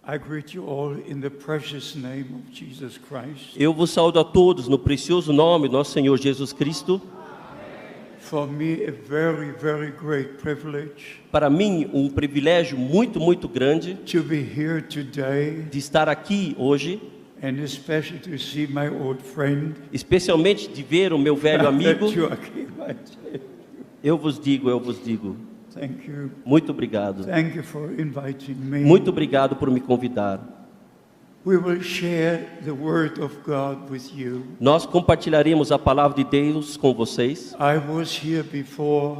I greet you all in the precious name of Jesus Christ. Eu vos saúdo a todos no precioso nome do nosso Senhor Jesus Cristo. For me, a very, very great privilege Para mim, um privilégio muito, muito grande to be here today, de estar aqui hoje, and especially to see my old friend, especialmente de ver o meu velho amigo. Joachim. Eu vos digo, Thank you. muito obrigado. Thank you for inviting me. Muito obrigado por me convidar. We will share the word of God with you. Nós compartilharemos a palavra de Deus com vocês. I was here before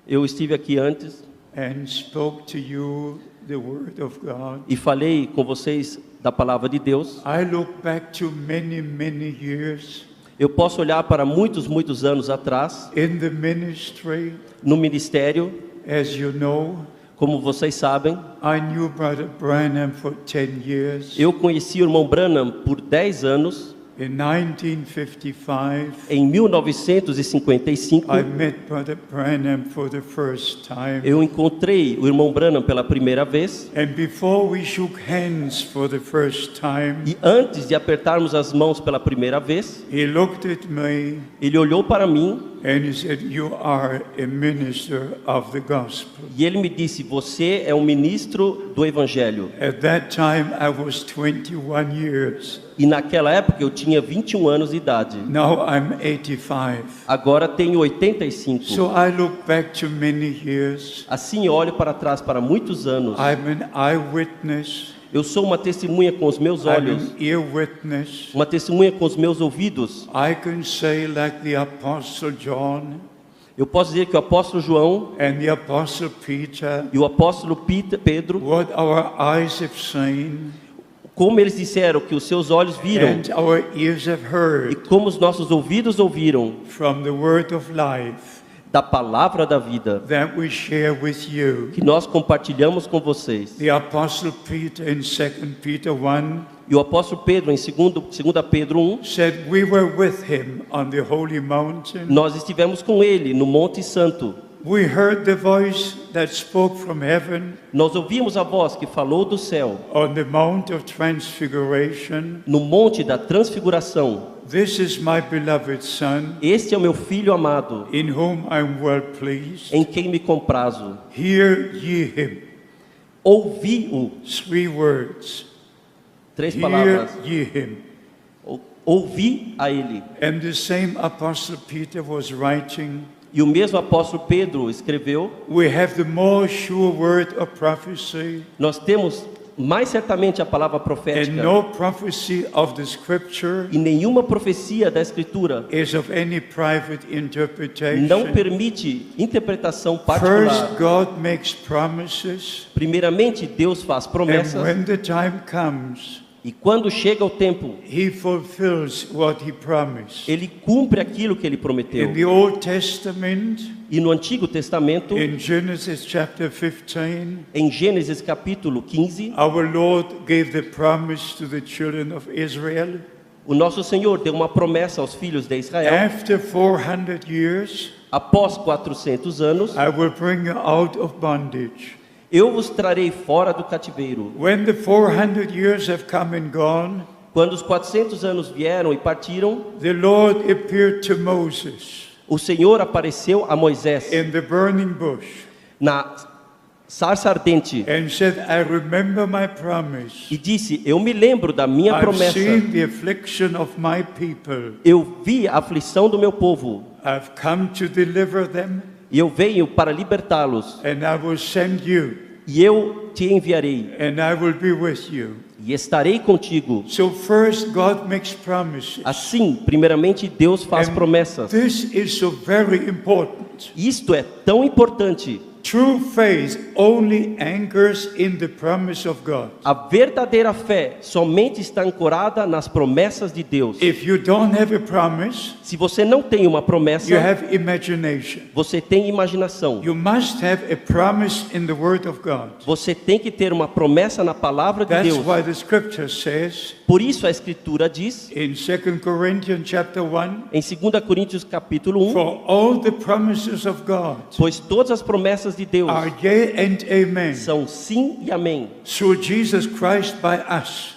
Eu estive aqui antes and spoke to you the word of God. e falei com vocês da palavra de Deus. I look back to many, many years Eu posso olhar para muitos, muitos anos atrás, in the ministry. no ministério. As you know, Como vocês sabem, I knew Brother Branham for 10 years. eu conheci o irmão Branham por 10 anos. In 1955, Em 1955, I met Brother Branham for the first time. eu encontrei o irmão Branham pela primeira vez. And before we shook hands for the first time, E antes de apertarmos as mãos pela primeira vez, he looked at me ele olhou para mim and he said, "You are a minister of the gospel." e ele me disse: você é um ministro do Evangelho. At that time, I was 21 years. E naquela época eu tinha 21 anos de idade. Now I'm 85. Agora tenho 85. So I look back to many years. Assim olho para trás para muitos anos. I'm an eyewitness. Eu sou uma testemunha com os meus I'm olhos, an ear witness. uma testemunha com os meus ouvidos. I can say like the Apostle John Eu posso dizer que o apóstolo João and the Apostle Peter, e o apóstolo Pedro, what our eyes have seen como eles disseram que os seus olhos viram and our ears have e heard como os nossos ouvidos ouviram from the word of life da palavra da vida that we share with you. que nós compartilhamos com vocês. The Apostle Peter in 2 Peter 1 E o apóstolo Pedro, em 2 Pedro 1, said we were with him on the holy mountain. nós estivemos com ele no Monte Santo. We heard the voice that spoke from heaven Nós ouvimos a voz que falou do céu, on the Mount of Transfiguration. no Monte da Transfiguração. This is my beloved Son, Este é o meu Filho amado, in whom I am well pleased. em quem me comprazo. Hear ye him. Ouvi-o. 3 words. 3 Hear palavras. ye him. Ouvi a ele. And the same Apostle Peter was writing, E o mesmo apóstolo Pedro escreveu: we have the more sure word of prophecy, nós temos mais certamente a palavra and profética, no prophecy of the Scripture e nenhuma profecia da Escritura is of any private não interpretation. permite interpretação First, particular. God makes promises, Primeiramente, Deus faz and promessas, when the time comes, e quando chega o tempo, He fulfills what He promised. Ele cumpre aquilo que Ele prometeu. In the Old Testament, E no Antigo Testamento, in Genesis chapter 15, em Gênesis capítulo 15, our Lord gave the promise to the children of Israel. o nosso Senhor deu uma promessa aos filhos de Israel: After 400 years, após 400 anos, I will bring you out of bondage. eu vos trarei fora do cativeiro. When the 400 years have come and gone, Quando os 400 anos vieram e partiram, the Lord appeared to Moses o Senhor apareceu a Moisés in the burning bush na sarça ardente and said, I remember my promise. e disse: eu me lembro da minha I've promessa. seen the affliction of my people. Eu vi a aflição do meu povo I've come to deliver them, e eu venho para libertá-los, and I will send you, e eu te enviarei and I will be with you. e estarei contigo. So first, God makes promises. Assim, primeiramente, Deus faz And promessas. this is so very important. Isto é tão importante. True faith only anchors in the promise of God. A verdadeira fé somente está ancorada nas promessas de Deus. If you don't have a promise, Se você não tem uma promessa, you have imagination. você tem imaginação. You must have a promise in the Word of God. Você tem que ter uma promessa na palavra de That's Deus. why the Scripture says Por isso a Escritura diz, in 2 Corinthians chapter 1, em 2 Coríntios capítulo 1, for all the promises of God pois todas as promessas promessas de Deus are yea and amen. são sim e amém. Through Jesus Christ by us.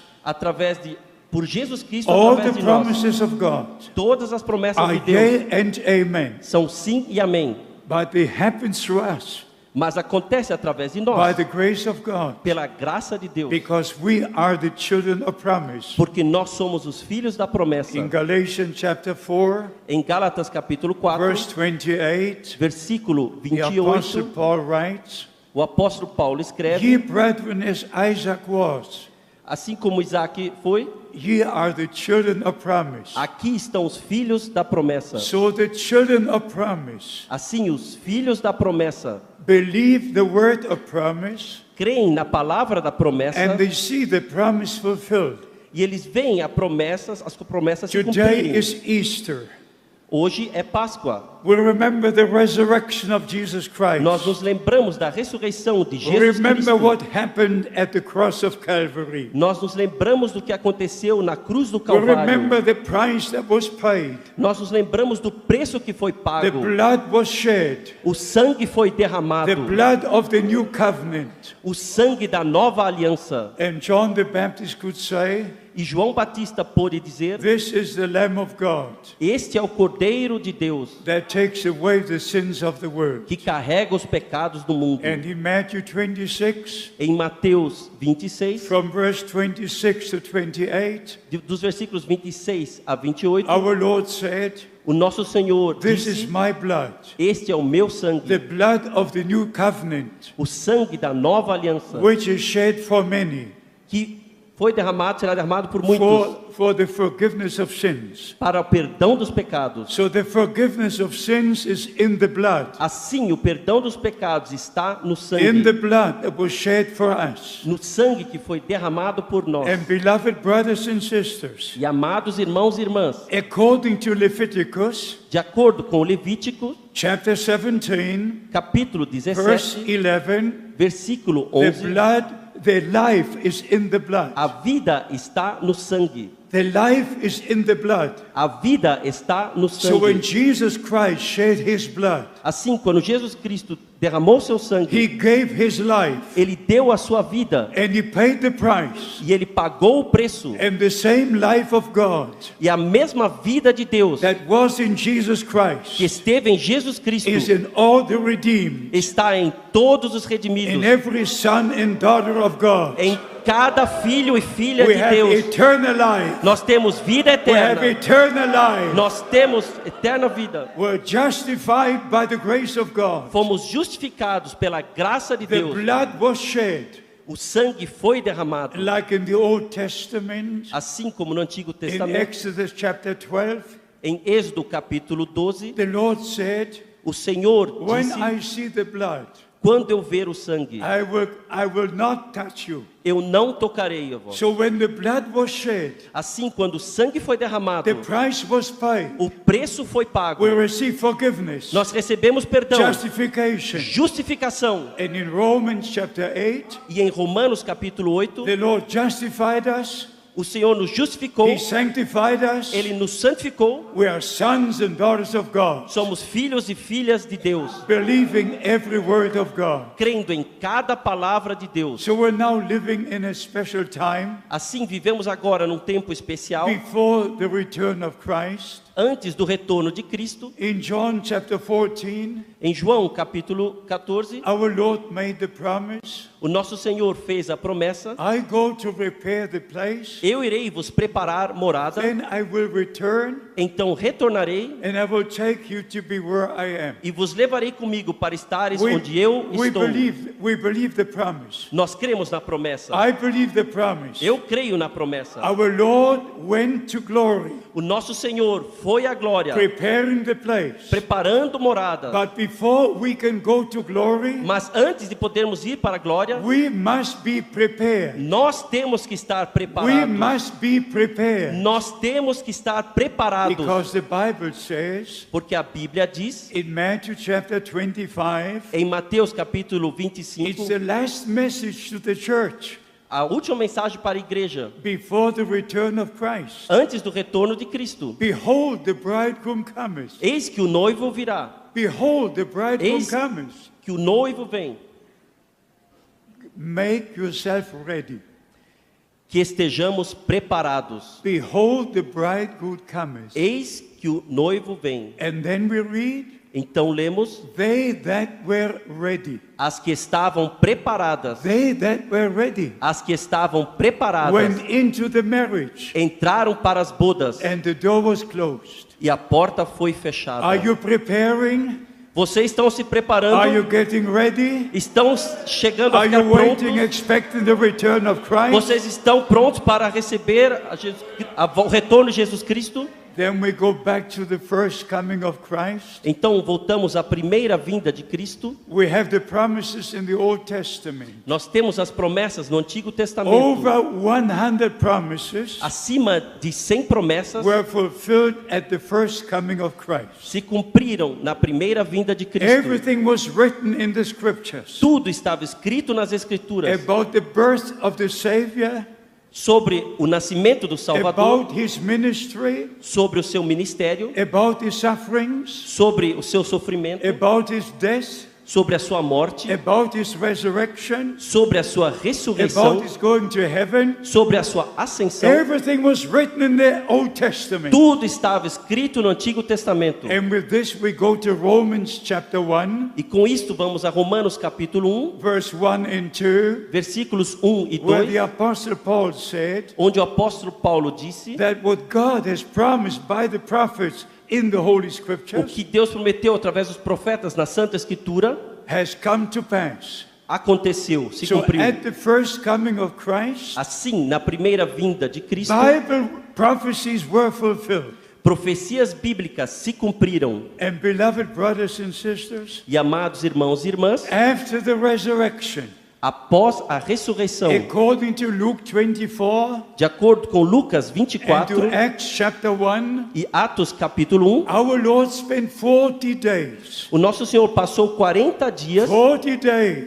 Por Jesus Cristo All the através de nós. promises of God Todas as promessas are de Deus yea and amen. são sim e amém. But they happen through us Mas acontece através de by nós, the grace of God. pela graça de Deus. Because we are the children of promise. Porque nós somos os filhos da promessa. In Galatians chapter 4, Em Gálatas capítulo 4, verse 28, versículo the Apostle 28, Paul writes, o apóstolo Paulo escreve: Ye brethren, as Isaac was, assim como Isaac foi, ye are the children of promise. aqui estão os filhos da promessa. So the children of promise Assim, os filhos da promessa believe the word of promise, creem na palavra da promessa and they see the promise fulfilled. e eles veem as promessas se Today cumprirem. is Easter. Hoje é Páscoa. We remember the resurrection of Jesus Christ. Nós nos lembramos da ressurreição de We Jesus remember Cristo. what happened at the cross of Calvary. Nós nos lembramos do que aconteceu na cruz do We Calvário. remember the price that was paid. Nós nos lembramos do preço que foi The pago. blood was shed. O sangue foi The derramado. blood of the new covenant. O sangue da nova aliança. And John the Baptist could say, E João Batista pôde dizer: this is the Lamb of God este é o Cordeiro de Deus that takes away the sins of the world. que carrega os pecados do mundo. And in Matthew 26, Em Mateus 26, from verse 26 to 28, dos versículos 26 a 28, our Lord said, o nosso Senhor this is disse: my blood, este é o meu the sangue, blood of the new covenant, o sangue da nova aliança, which is shed for many, que foi derramado, será derramado por muitos, for the forgiveness of sins. para o perdão dos pecados. So the forgiveness of sins is in the blood. Assim, o perdão dos pecados está no In sangue, the blood that was shed for us. no sangue que foi derramado por nós. And beloved brothers and sisters, E amados irmãos e irmãs, according to Leviticus de acordo com Levítico, chapter 17, capítulo verse 17, 11, versículo the 11, blood, the life is in the blood. a vida está no sangue. The life is in the blood. A vida está no So when sangue. Jesus Christ shed his blood, Assim, quando Jesus Cristo derramou seu sangue, he gave his life ele deu a sua vida and he paid the price. e ele pagou o preço. And the same life of God E a mesma vida de Deus that was in Jesus que Christ esteve em Jesus Cristo is in all the redeemed, está em todos os in redimidos, every son and daughter of God. em cada filho e filha We de have Deus. eternal life. Nós temos vida We have eterna. eternal life. Nós temos eterna vida. We're justified by the grace of God. Fomos justificados pela graça de The Deus. blood was shed, O sangue foi derramado, like in the Old Testament, assim como no Antigo in Testamento. Exodus chapter 12. Em Êxodo capítulo 12, The Lord said, o Senhor when disse: I see the blood, quando eu ver o sangue, I will not touch you. eu não tocarei a vós. So when the blood was shed, Assim, quando o sangue foi derramado, the price was paid. o preço foi pago. We receive forgiveness, Nós recebemos perdão, justification. justificação. And in Romans chapter 8, E em Romanos capítulo 8, the Lord justified us. o Senhor nos justificou, He sanctified us. Ele nos santificou. We are sons and daughters of God, Somos filhos e filhas de Deus, believing every word of God. crendo em cada palavra de Deus. So we're now living in a special time Assim, vivemos agora num tempo especial, before the return of Christ. antes do retorno de Cristo. In John chapter 14, Em João capítulo 14, our Lord made the promise, o nosso Senhor fez a promessa: I go to prepare the place, eu irei vos preparar morada, then I will return então retornarei and I will take you to be where I am. e vos levarei comigo para estares onde eu estou. We believe the promise. Nós cremos na promessa. I believe the promise. Eu creio na promessa. Our Lord went to glory, O nosso Senhor foi à glória, preparing the place. preparando morada. But before we can go to glory, Mas antes de podermos ir para a glória, we must be prepared. nós temos que estar We preparados. must be prepared. Nós temos que estar preparados. Because the Bible says Porque a Bíblia diz, in Matthew chapter 25, em Mateus capítulo 25, it's the last message to the church a última mensagem para a igreja, before the return of Christ. antes do retorno de Cristo. Behold, the bridegroom cometh. Eis que o noivo virá. Behold, the bridegroom Eis comes. que o noivo vem, Make yourself ready. que estejamos preparados. Behold, the bridegroom comes. Eis que o noivo vem. And then we read, Então lemos, they that were ready. as que estavam preparadas, They that were ready as que estavam preparadas, went into the marriage, entraram para as bodas and the door was closed. e a porta foi fechada. Are you preparing? Vocês estão se Are you preparando? getting ready? Estão chegando a Are ficar you waiting, prontos? expecting the return of Christ? Vocês estão prontos para receber o retorno de Jesus Cristo? Then we go back to the first coming of Christ. Então voltamos à primeira vinda de Cristo. We have the promises in the Old Testament. Nós temos as promessas no Antigo Testamento. Over 100 promises Acima de 100 promessas were fulfilled at the first coming of Christ. se cumpriram na primeira vinda de Cristo. Everything was written in the scriptures Tudo estava escrito nas Escrituras about the birth of the Savior, sobre o nascimento do Salvador, about his ministry, sobre o seu ministério, about his sufferings, sobre o seu sofrimento, about his death, sobre a sua morte, about his resurrection, sobre a sua ressurreição, about his going to heaven. sobre a sua ascensão. Everything was written in the Old Testament. Tudo estava escrito no Antigo Testamento. And with this we go to Romans chapter 1, E com isto vamos a Romanos capítulo 1, verse 1 and 2, versículos 1 e where 2, the Apostle Paul said onde o apóstolo Paulo disse that what God has promised by the prophets in the Holy o Scriptures que Deus prometeu através dos profetas na Santa Escritura has come to pass. aconteceu, se So cumpriu. at the first coming of Christ, Assim, na primeira vinda de Cristo, Bible prophecies were fulfilled. profecias bíblicas se cumpriram. And beloved brothers and sisters, E amados irmãos e irmãs, after the resurrection, após a ressurreição, according to Luke 24 de acordo com Lucas and 24 to Acts chapter 1, e Atos capítulo 1, our Lord spent 40 days, o nosso Senhor passou 40 dias,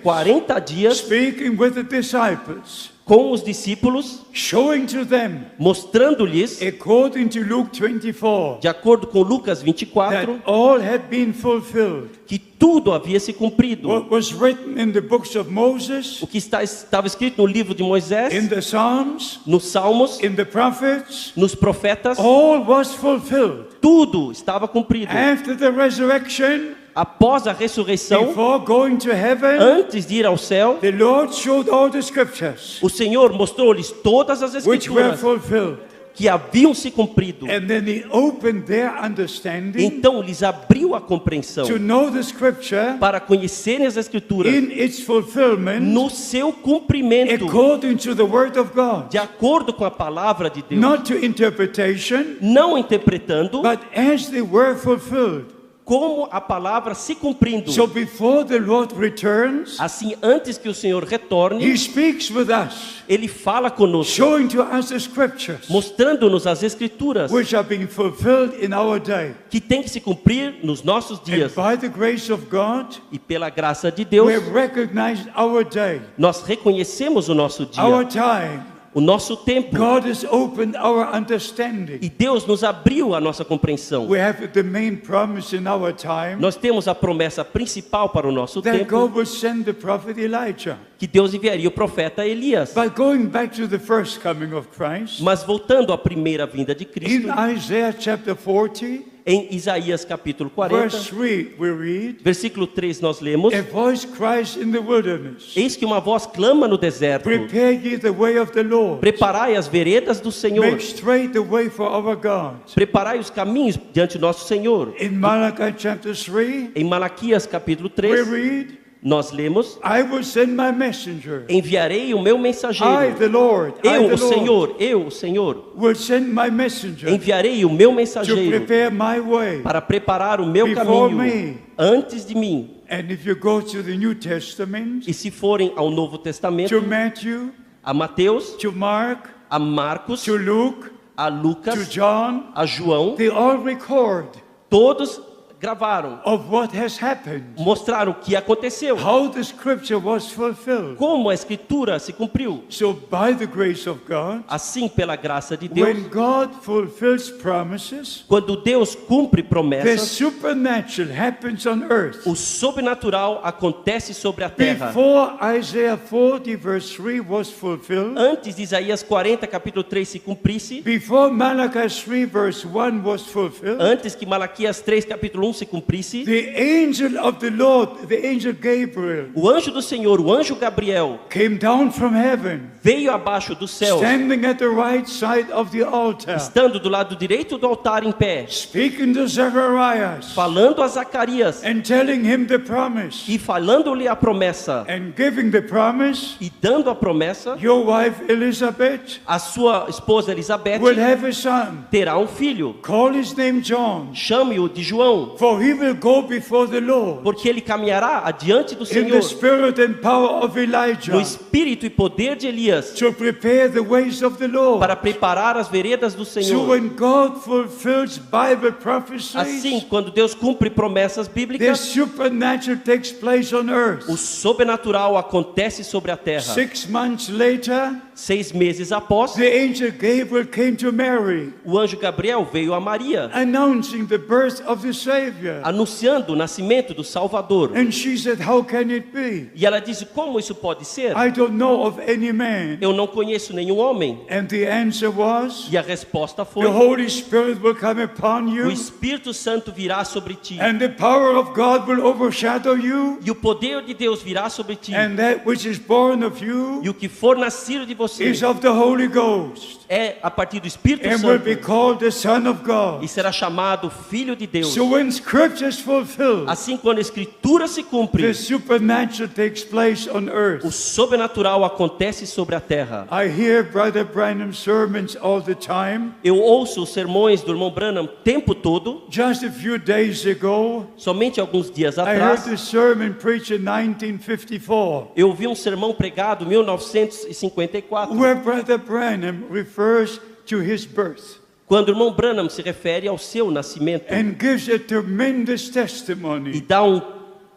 40 dias speaking with the disciples, com os discípulos, showing to them, mostrando-lhes, according to Luke 24, de acordo com Lucas 24, that all had been fulfilled. que tudo havia se cumprido. What was written in the books of Moses, O que estava escrito no livro de Moisés, in the Psalms, nos Salmos, in the prophets, nos profetas, all was fulfilled. tudo estava cumprido. After the resurrection, Após a ressurreição, before going to heaven, antes de ir ao céu, the Lord showed all the scriptures o Senhor mostrou-lhes todas as which were escrituras fulfilled. que haviam se cumprido. And then he opened their understanding Então lhes abriu a compreensão to know the scripture para conhecerem as escrituras in its fulfillment no seu cumprimento, according to the word of God. de acordo com a palavra de Deus, Not to interpretation, não interpretando, but as they were fulfilled. como a palavra se cumprindo. So before the Lord returns, Assim, antes que o Senhor retorne, he speaks with us, Ele fala conosco, showing to us the scriptures mostrando-nos as escrituras which are being fulfilled in our day. que tem que se cumprir nos nossos And dias. by the grace of God, E pela graça de Deus, we have recognized our day, nós reconhecemos o nosso our dia, time. o nosso tempo. God has opened our understanding. E Deus nos abriu a nossa compreensão. We have the main promise in our time Nós temos a promessa principal para o nosso that tempo, God will send the prophet Elijah. que Deus enviaria o profeta Elias. But going back to the first coming of Christ, Mas voltando à primeira vinda de in Cristo, Isaiah chapter 40, em Isaías capítulo verse 40, 3, we read, versículo 3, nós lemos: a voice cries in the wilderness, Eis que uma voz clama no deserto, prepare ye the way of the Lord, preparai as veredas do Senhor, make straight the way for our God. preparai os caminhos diante do nosso Senhor. In Malachi chapter 3, Em Malaquias capítulo we 3, read, nós lemos: I will send my messenger. Enviarei o meu I, mensageiro. the Lord, Eu, the o Senhor, eu, o Senhor, will send my messenger enviarei o meu to mensageiro prepare my way. para preparar o meu Before caminho me. antes de mim. And if you go to the New Testament, E se forem ao Novo Testamento, to Matthew, a Mateus, to Mark, a Marcos, to Luke, a to Lucas, John, a João, they all record todos gravaram, of what has happened, mostraram o que aconteceu, how the scripture was fulfilled. como a escritura se cumpriu. So by the grace of God, Assim, pela graça de Deus, when God fulfills promises, quando Deus cumpre the promessas, supernatural happens on earth. o sobrenatural acontece sobre a terra. Before Isaiah 40 verse 3 was fulfilled, Antes de Isaías 40, capítulo 3 se cumprisse, before Malachi 3 verse 1 was fulfilled, antes que Malaquias 3, capítulo 1 se cumprisse, the angel of the Lord, the angel Gabriel, o anjo do Senhor, o anjo Gabriel, came down from heaven, veio abaixo do céu, standing at the right side of the altar, estando do lado direito do altar em pé, speaking to Zacharias, falando a Zacarias and telling him the promise, e falando-lhe a promessa, and giving the promise, e dando a promessa, your wife Elizabeth a sua esposa Elizabeth will have a son. terá um filho. Call his name John, Chame-o de João, for he will go before the Lord porque ele caminhará adiante do in the Senhor spirit and power of no Elijah, espírito e poder de Elias, to prepare the ways of the Lord. para preparar as veredas do So Senhor. when God fulfills Bible prophecies, Assim, quando Deus cumpre promessas the bíblicas, supernatural takes place on earth. o sobrenatural acontece sobre a terra. 6 months later, 6 meses após, the angel Gabriel came to Mary, o anjo Gabriel veio a Maria, announcing the birth of the Savior. anunciando o nascimento do Salvador. And she said, how can it be? E ela disse: como isso pode ser? I don't know of any man. Eu não conheço nenhum homem. And the answer was, E a resposta the foi: Holy Spirit will come upon o you, Espírito Santo virá sobre ti, and the power of God will overshadow you, e o poder de Deus virá sobre ti, and that which is born of you e o que for nascido de você is of the Holy Ghost, é a partir do Espírito and will Santo, be called the Son of God. e será chamado Filho de Deus. So when Scripture is fulfilled, Assim, quando a Escritura se cumpre, the supernatural takes place on o earth. sobrenatural acontece sobre a terra. I hear Brother Branham's sermons all the time. Eu ouço os sermões do irmão Branham o tempo todo. Just a few days ago, Somente alguns dias I heard atrás, the sermon preached in 1954, eu ouvi um sermão pregado em 1954, where Brother Branham refers to his birth quando o irmão Branham se refere ao seu nascimento and gives a tremendous e testimony. dá um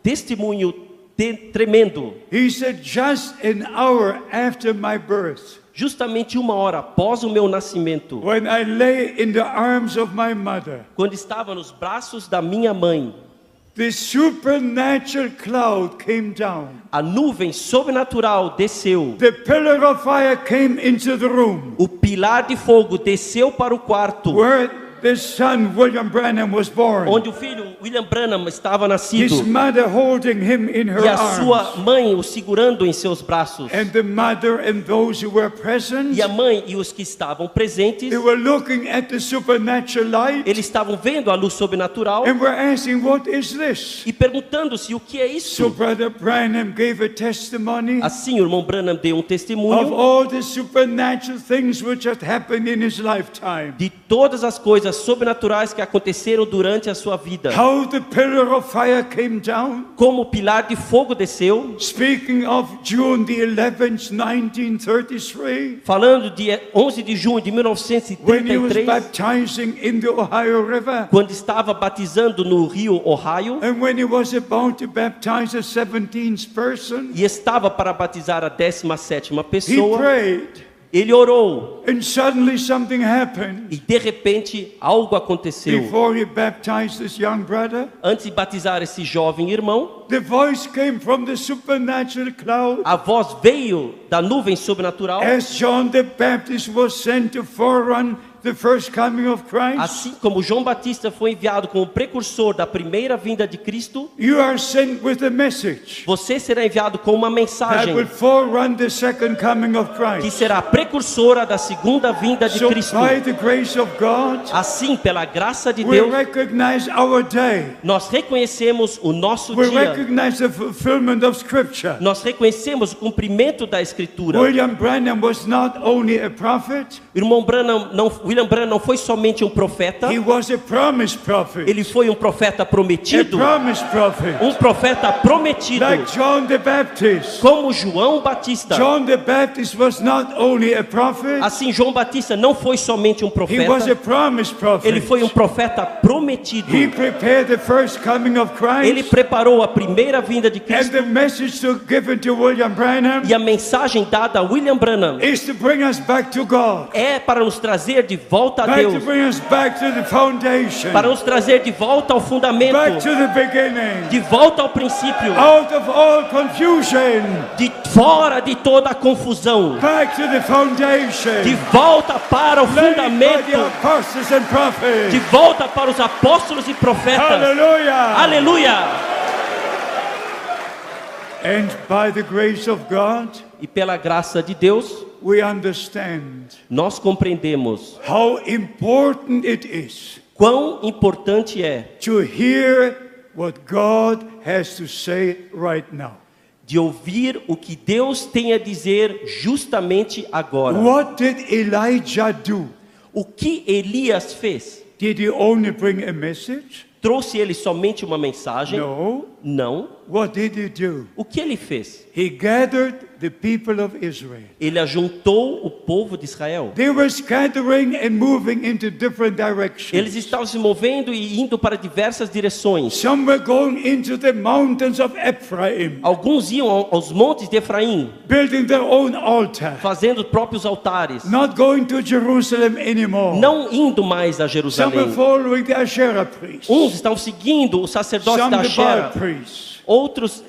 testemunho tremendo. He said, just an hour after my birth, Justamente 1 hora após o meu nascimento, when I lay in the arms of my mother, quando estava nos braços da minha mãe, the supernatural cloud came down. a nuvem sobrenatural desceu. The pillar of fire came into the room O pilar de fogo desceu para o quarto, where the son William Branham was born. onde o filho William Branham estava His nascido, mother holding him in her e a sua arms. mãe o segurando em seus braços. And the mother and those who were present, E a mãe e os que estavam presentes, they were looking at the supernatural light eles estavam vendo a luz sobrenatural and were asking, what is this? e perguntando-se: o que é So isso? Brother Branham gave a testimony Assim o irmão Branham deu um of testemunho all the supernatural things which had happened in his lifetime. de todas as coisas sobrenaturais que aconteceram durante a sua vida. How the pillar of fire came down. Como o pilar de fogo desceu, Speaking of June the 11th, 1933, falando de 11 de junho de when he was 1933, baptizing in the Ohio River, quando estava batizando no rio Ohio, and when he was about to baptize a 17th person, e estava para batizar a 17ª he pessoa, prayed, ele orou, and suddenly something happened. e de repente algo aconteceu. Before he baptized this young brother, Antes de batizar esse jovem irmão, the voice came from the supernatural cloud a voz veio da nuvem sobrenatural, as John the Baptist was sent to forerun the first coming of Christ. assim como João Batista foi enviado como precursor da primeira vinda de Cristo. You are sent with a message Você será enviado com uma that mensagem will forerun the second coming of que Christ. será precursora da segunda vinda de So Cristo. by the grace of God, Assim, pela graça de we Deus, recognize our day. nós reconhecemos o nosso We dia. recognize the fulfillment of Scripture. Nós reconhecemos o cumprimento da Escritura. William Branham was not only a prophet, O irmão Branham não William Branham não foi somente um profeta, He was a promised prophet. ele foi um profeta A prometido, promised prophet. um profeta prometido, Like John the Baptist. como João Batista. John the Baptist was not only a prophet, Assim, João Batista não foi somente um he was a profeta, promised prophet. ele foi um profeta prometido. He prepared the first coming of Ele Christ. preparou a primeira vinda de And Cristo, the message given to William Branham e a mensagem dada a William Branham is to bring us back to God. é para nos trazer de volta a Back to Deus, bring us back to the foundation. para nos trazer de volta ao Back fundamento, to the beginning. de volta ao princípio, Out of all confusion. de fora de toda a confusão, Back to the foundation. de volta para o Laid by the fundamento, apostles and prophets. de volta para os apóstolos e profetas. Hallelujah. Aleluia! And by the grace of God, E pela graça de Deus, we understand nós compreendemos how important it is quão importante é to hear what God has to say right now. de ouvir o que Deus tem a dizer justamente agora. What did Elijah do? O que Elias fez? Did he only bring a message? Trouxe ele somente uma mensagem? No. Não. What did he do? O que ele fez? He gathered the people of Israel. Ele ajuntou o povo de Israel. They were scattering and moving into different directions. Eles estavam se movendo e indo para diversas direções. Some were going into the mountains of Ephraim, Alguns iam aos montes de Efraim, building their own altar, fazendo próprios altares, not going to Jerusalem anymore. não indo mais a Some were Jerusalém. following the Asherah priests, Uns estavam seguindo o sacerdote some da the Baal Ashera, priests, outros,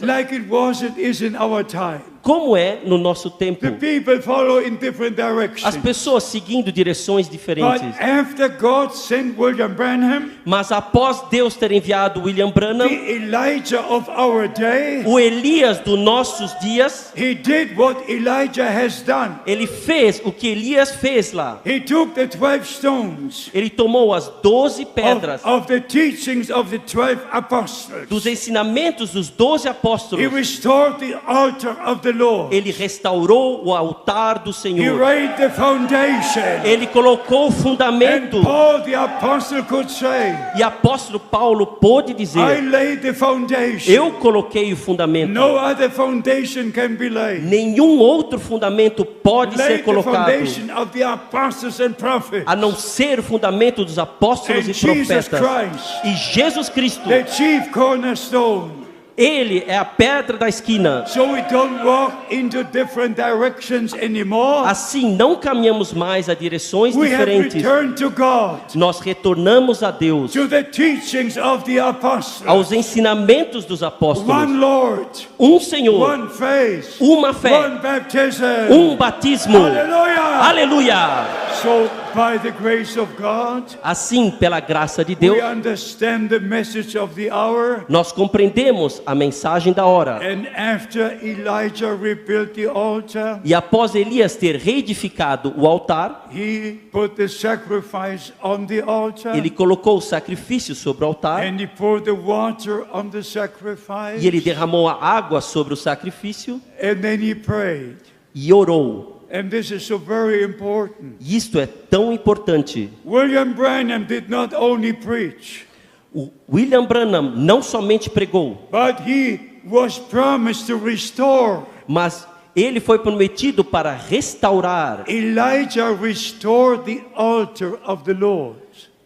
like it was, it is in our time. como é no nosso tempo. The people follow in different As directions. pessoas seguindo direções But diferentes. after God sent William Branham, Mas após Deus ter enviado William Branham, the Elijah of our day, o Elias dos nossos dias, he did what Elijah has done. ele fez o que Elias fez lá. He took the 12 stones Ele tomou as 12 pedras of the teachings of the 12 apostles. dos ensinamentos dos 12 He apóstolos. restored the altar of the Lord. Ele restaurou o altar do He Senhor. laid the foundation. Ele colocou o And fundamento. Paul the apostle could say, E apóstolo Paulo pôde I dizer: laid the foundation. eu coloquei o fundamento. No other foundation can be laid. Nenhum outro fundamento pode ser Laid the colocado, foundation of the apostles and prophets. a não ser o fundamento dos apóstolos And e Jesus profetas. Christ, E Jesus Cristo, the chief cornerstone. Ele é a pedra da esquina. So we don't walk into different directions anymore. Assim não caminhamos mais a direções We have diferentes. returned to God, Nós retornamos a Deus, to the teachings of the apostles. aos ensinamentos dos apóstolos. One Lord, Um Senhor, one faith, uma fé, one baptism. um batismo. Hallelujah! Aleluia! So by the grace of God, Assim, pela graça de we Deus, understand the message of the hour. nós compreendemos a mensagem da hora. And after Elijah rebuilt the altar, E após Elias ter reedificado o altar, he put the sacrifice on the altar, ele colocou o sacrifício sobre o altar and he poured the water on the sacrifice, e ele derramou a água sobre o sacrifício and then he prayed. e orou. And this is so very important. E isto é tão importante. William Branham did not only preach, O William Branham não somente pregou, but he was promised to restore. mas ele foi prometido para restaurar. Elijah restored the altar of the Lord.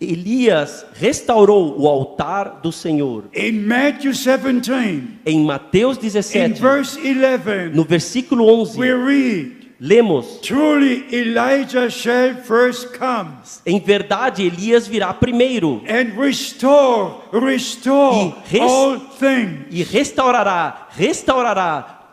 Elias restaurou o altar do Senhor. In Matthew 17, Em Mateus in 17, verse 11, no versículo 11, we read, lemos: truly Elijah shall first come em verdade Elias virá primeiro and restore all things. e restaurará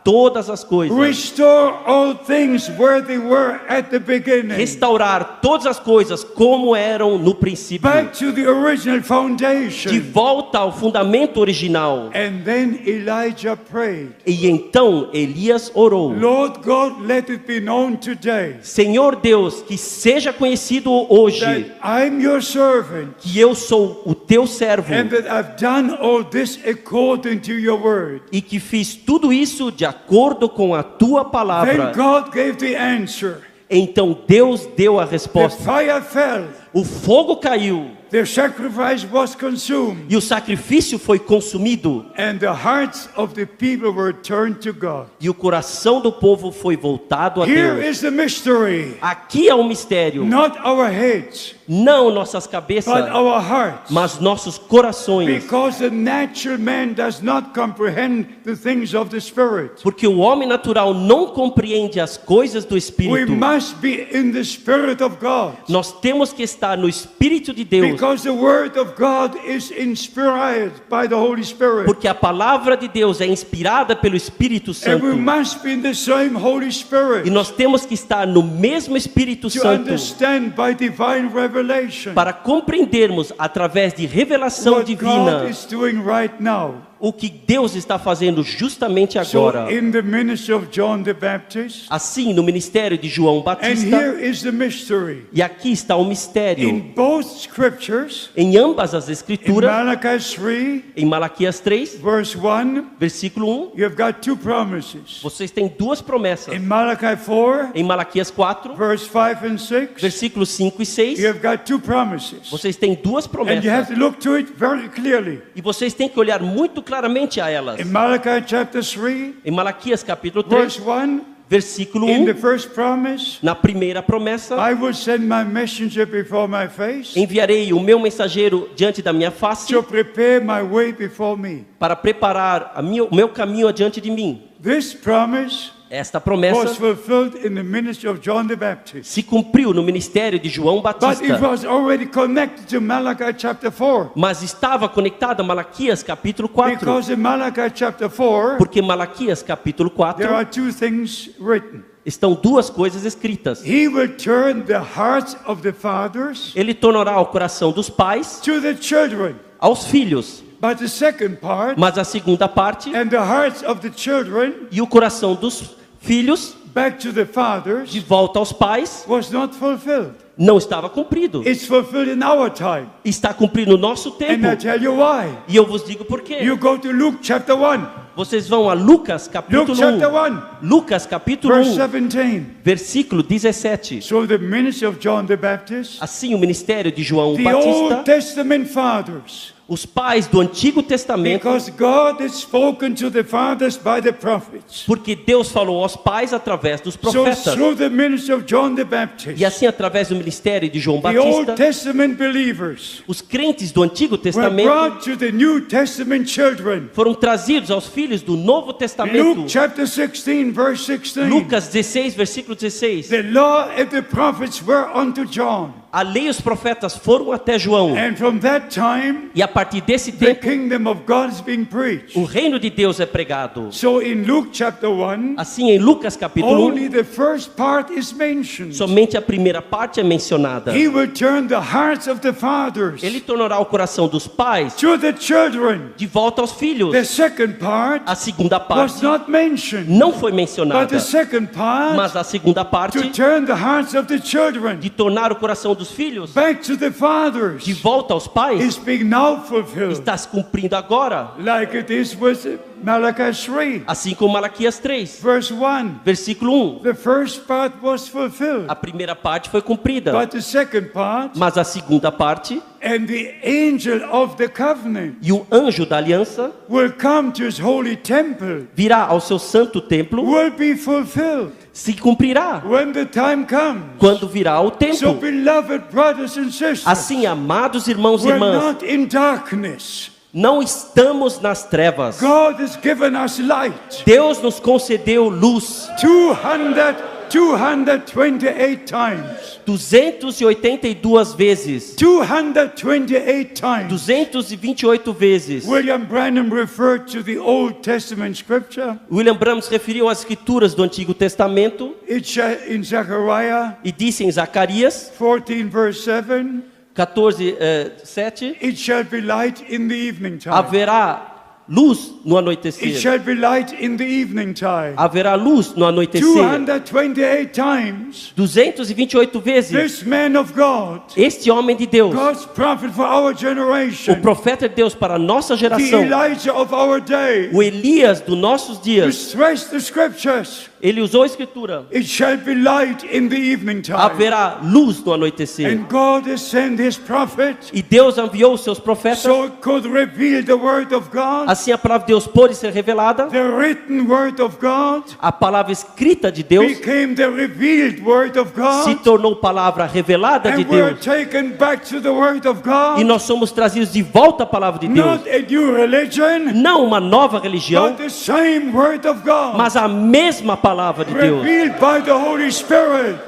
todas as coisas. Restore all things where they were at the beginning. Restaurar todas as coisas como eram no princípio. Back to the original De foundation. volta ao fundamento original. And then Elijah prayed, E então Elias orou: Lord God, let it be known today Senhor Deus, que seja conhecido hoje that I'm your servant que eu sou o teu servo and that I've done all this according to your word. e que fiz tudo isso de acordo com a tua Then palavra. God gave the answer. Então Deus deu a The resposta. fire fell. O fogo caiu The sacrifice was consumed. e o sacrifício foi consumido And the hearts of the people were turned to God. e o coração do povo foi voltado a Here Deus. is the mystery. Aqui é o mistério. Not our heads, Não nossas cabeças, but our hearts. mas nossos corações. Because the natural man does not comprehend the things of the Spirit. Porque o homem natural não compreende as coisas do We Espírito. must be in the Spirit of God. Nós temos que estar no Espírito de Deus. Because the Word of God is inspired by the Holy Spirit. Porque a palavra de Deus é inspirada pelo Espírito And Santo. we must be in the same Holy E Spirit nós temos que estar no mesmo Espírito to Santo understand by divine revelation para compreendermos através de revelação what God divina is doing right now. o que Deus está fazendo justamente So agora. in the ministry of John the Baptist, Assim, no ministério de João and Batista, here is the mystery. e aqui está o mistério. In both scriptures, Em ambas as in escrituras, Malachi 3, em Malaquias 3, verse 1, versículo 1, you've got two promises. vocês têm duas promessas. In Malachi 4, Em Malaquias 4, verse 5 and 6, versículos 5 e 6, you've got two promises. vocês têm duas And you have promessas. to look to it very clearly. E vocês têm que olhar muito claramente a elas. In Malachi chapter 3, Em Malaquias capítulo 3, verse 1, versículo in the 1, first promise, na primeira promessa, I will send my messenger before my face enviarei o meu mensageiro diante da minha face to prepare my way before me. para preparar o meu caminho adiante de mim. This promise Esta was promessa fulfilled in the ministry of John the Baptist. se cumpriu no ministério de João But it Batista, was already connected to Malachi chapter 4. mas estava conectada a Malaquias capítulo 4, Because in Malachi chapter 4, porque Malaquias capítulo 4 there are two things written. estão duas coisas escritas. He will turn the hearts of the fathers Ele tornará o coração dos pais to the children. aos filhos, But the second part, mas a segunda parte and the hearts of the children e o coração dos filhos back to the fathers, de volta aos pais was not fulfilled. não estava cumprido. It's fulfilled in our time. Está cumprido no nosso And tempo. I tell you why. E eu vos digo por quê. You go to Luke chapter 1. Vocês vão a Lucas Luke capítulo chapter 1. 1, Lucas capítulo verse 1, 17. versículo 17. So the ministry of John the Baptist, Assim o ministério de João the Old Batista, Testament fathers, os pais do Antigo Testamento, because God had spoken to the fathers by the prophets. porque Deus falou aos pais através dos So profetas. through the ministry of John the Baptist, E assim, através do ministério de João the Old Batista, Testament believers os crentes do Antigo were Testamento brought to the New Testament children. foram trazidos aos filhos do Novo Luke Testamento. chapter 16, verse 16. Lucas 16, versículo 16. The law and the prophets were unto John. A lei e os profetas foram até João. And from that time, E a partir desse the tempo, kingdom of God is being preached. o reino de Deus é pregado. So in Luke chapter 1, Assim, em Lucas capítulo 1, only the first part is mentioned. somente a primeira parte é mencionada. He will turn the hearts of the fathers Ele tornará o coração dos pais to the children. de volta aos filhos. The second part A segunda was parte not mentioned. não foi But mencionada, the second part, mas a segunda parte to turn the hearts of the children de tornar o coração dos filhos back to the fathers, de volta aos pais is being now fulfilled. está se cumprindo agora, Like it is with Malachi 3, assim como Malaquias 3, verse 1. versículo 1. The first part was fulfilled. A primeira parte foi cumprida, But the second part, mas a segunda parte and the angel of the covenant e o anjo da aliança will come to his holy temple, virá ao seu santo templo, will be fulfilled se cumprirá when the time comes. quando virá o So, tempo. beloved brothers and sisters, Assim, amados irmãos e we're irmãs, not in darkness. não estamos nas trevas. God has given us light. Deus nos concedeu luz 228 times. 282 vezes. 228 times. 228 vezes. William Branham referred to the Old Testament scripture. William Branham se referiu às escrituras do Antigo Testamento In Zechariah e disse em Zacarias 14, verse 7, 14, 7, it shall be light in the evening time. haverá luz no It anoitecer. shall be light in the evening time. Haverá luz no anoitecer. 228 times. 228 vezes. This man of God, Este homem de Deus, God's prophet for our o generation, profeta de Deus para a nossa the geração, Elijah of our day, o Elias dos nossos who dias, stretched the scriptures, Ele usou a escritura. It shall be light in the evening time. Haverá luz no anoitecer. And God has sent His prophet E Deus enviou os seus profetas. so it could reveal the word of God, Assim a palavra de Deus pôde ser revelada. the written word of God A palavra escrita de Deus became the revealed word of se God, tornou palavra revelada de and we're Deus. taken back to the word of E God, nós somos trazidos de volta à palavra de Deus. not a new religion, Não uma nova religião, but the same word of God, mas a mesma palavra de Deus, revealed by the Holy Spirit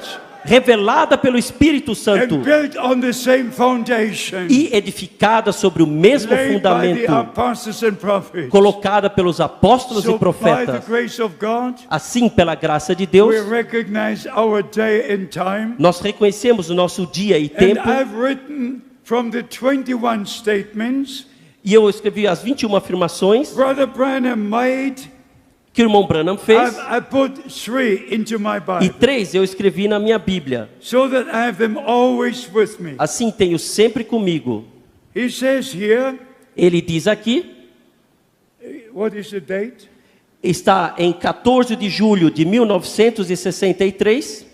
revelada pelo Espírito Santo and built on the same foundation, e edificada sobre o mesmo laid by the fundamento, apostles and prophets. colocada pelos apóstolos So e by the profetas. grace of God, Assim, pela graça de Deus, we recognize our day and time. nós reconhecemos o nosso dia e And tempo. I've written from the 21 statements E eu escrevi as 21 afirmações Brother Branham made. que o irmão Branham fez. I put 3 into my E Bible 3 eu escrevi na minha Bíblia. so that I have them always with me. Assim tenho sempre comigo. He says here, Ele diz aqui, what is the date? está em 14 de julho de 1963.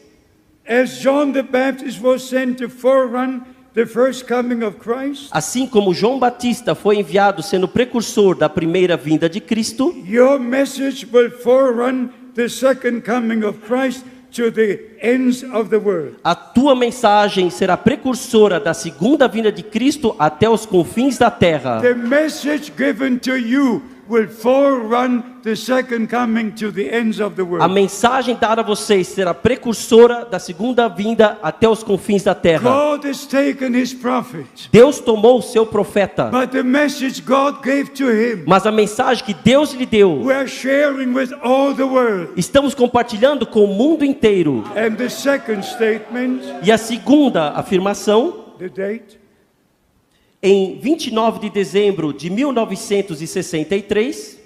As John the Baptist was sent to forerun the first coming of Christ, Assim como João Batista foi enviado sendo precursor da primeira vinda de Cristo, your message will forerun the second coming of Christ to the ends of the world. a tua mensagem será precursora da segunda vinda de Cristo até os confins da terra. The message given to you will forerun the second coming to the ends of the A world. mensagem dada a vocês será precursora da segunda vinda até os confins da terra. God has taken His prophet, Deus tomou o seu profeta, but the message God gave to him, mas a mensagem que Deus lhe deu, we are sharing with all the world. estamos compartilhando com o mundo inteiro. And the second statement, E a segunda afirmação, the date, em 29 de dezembro de 1963,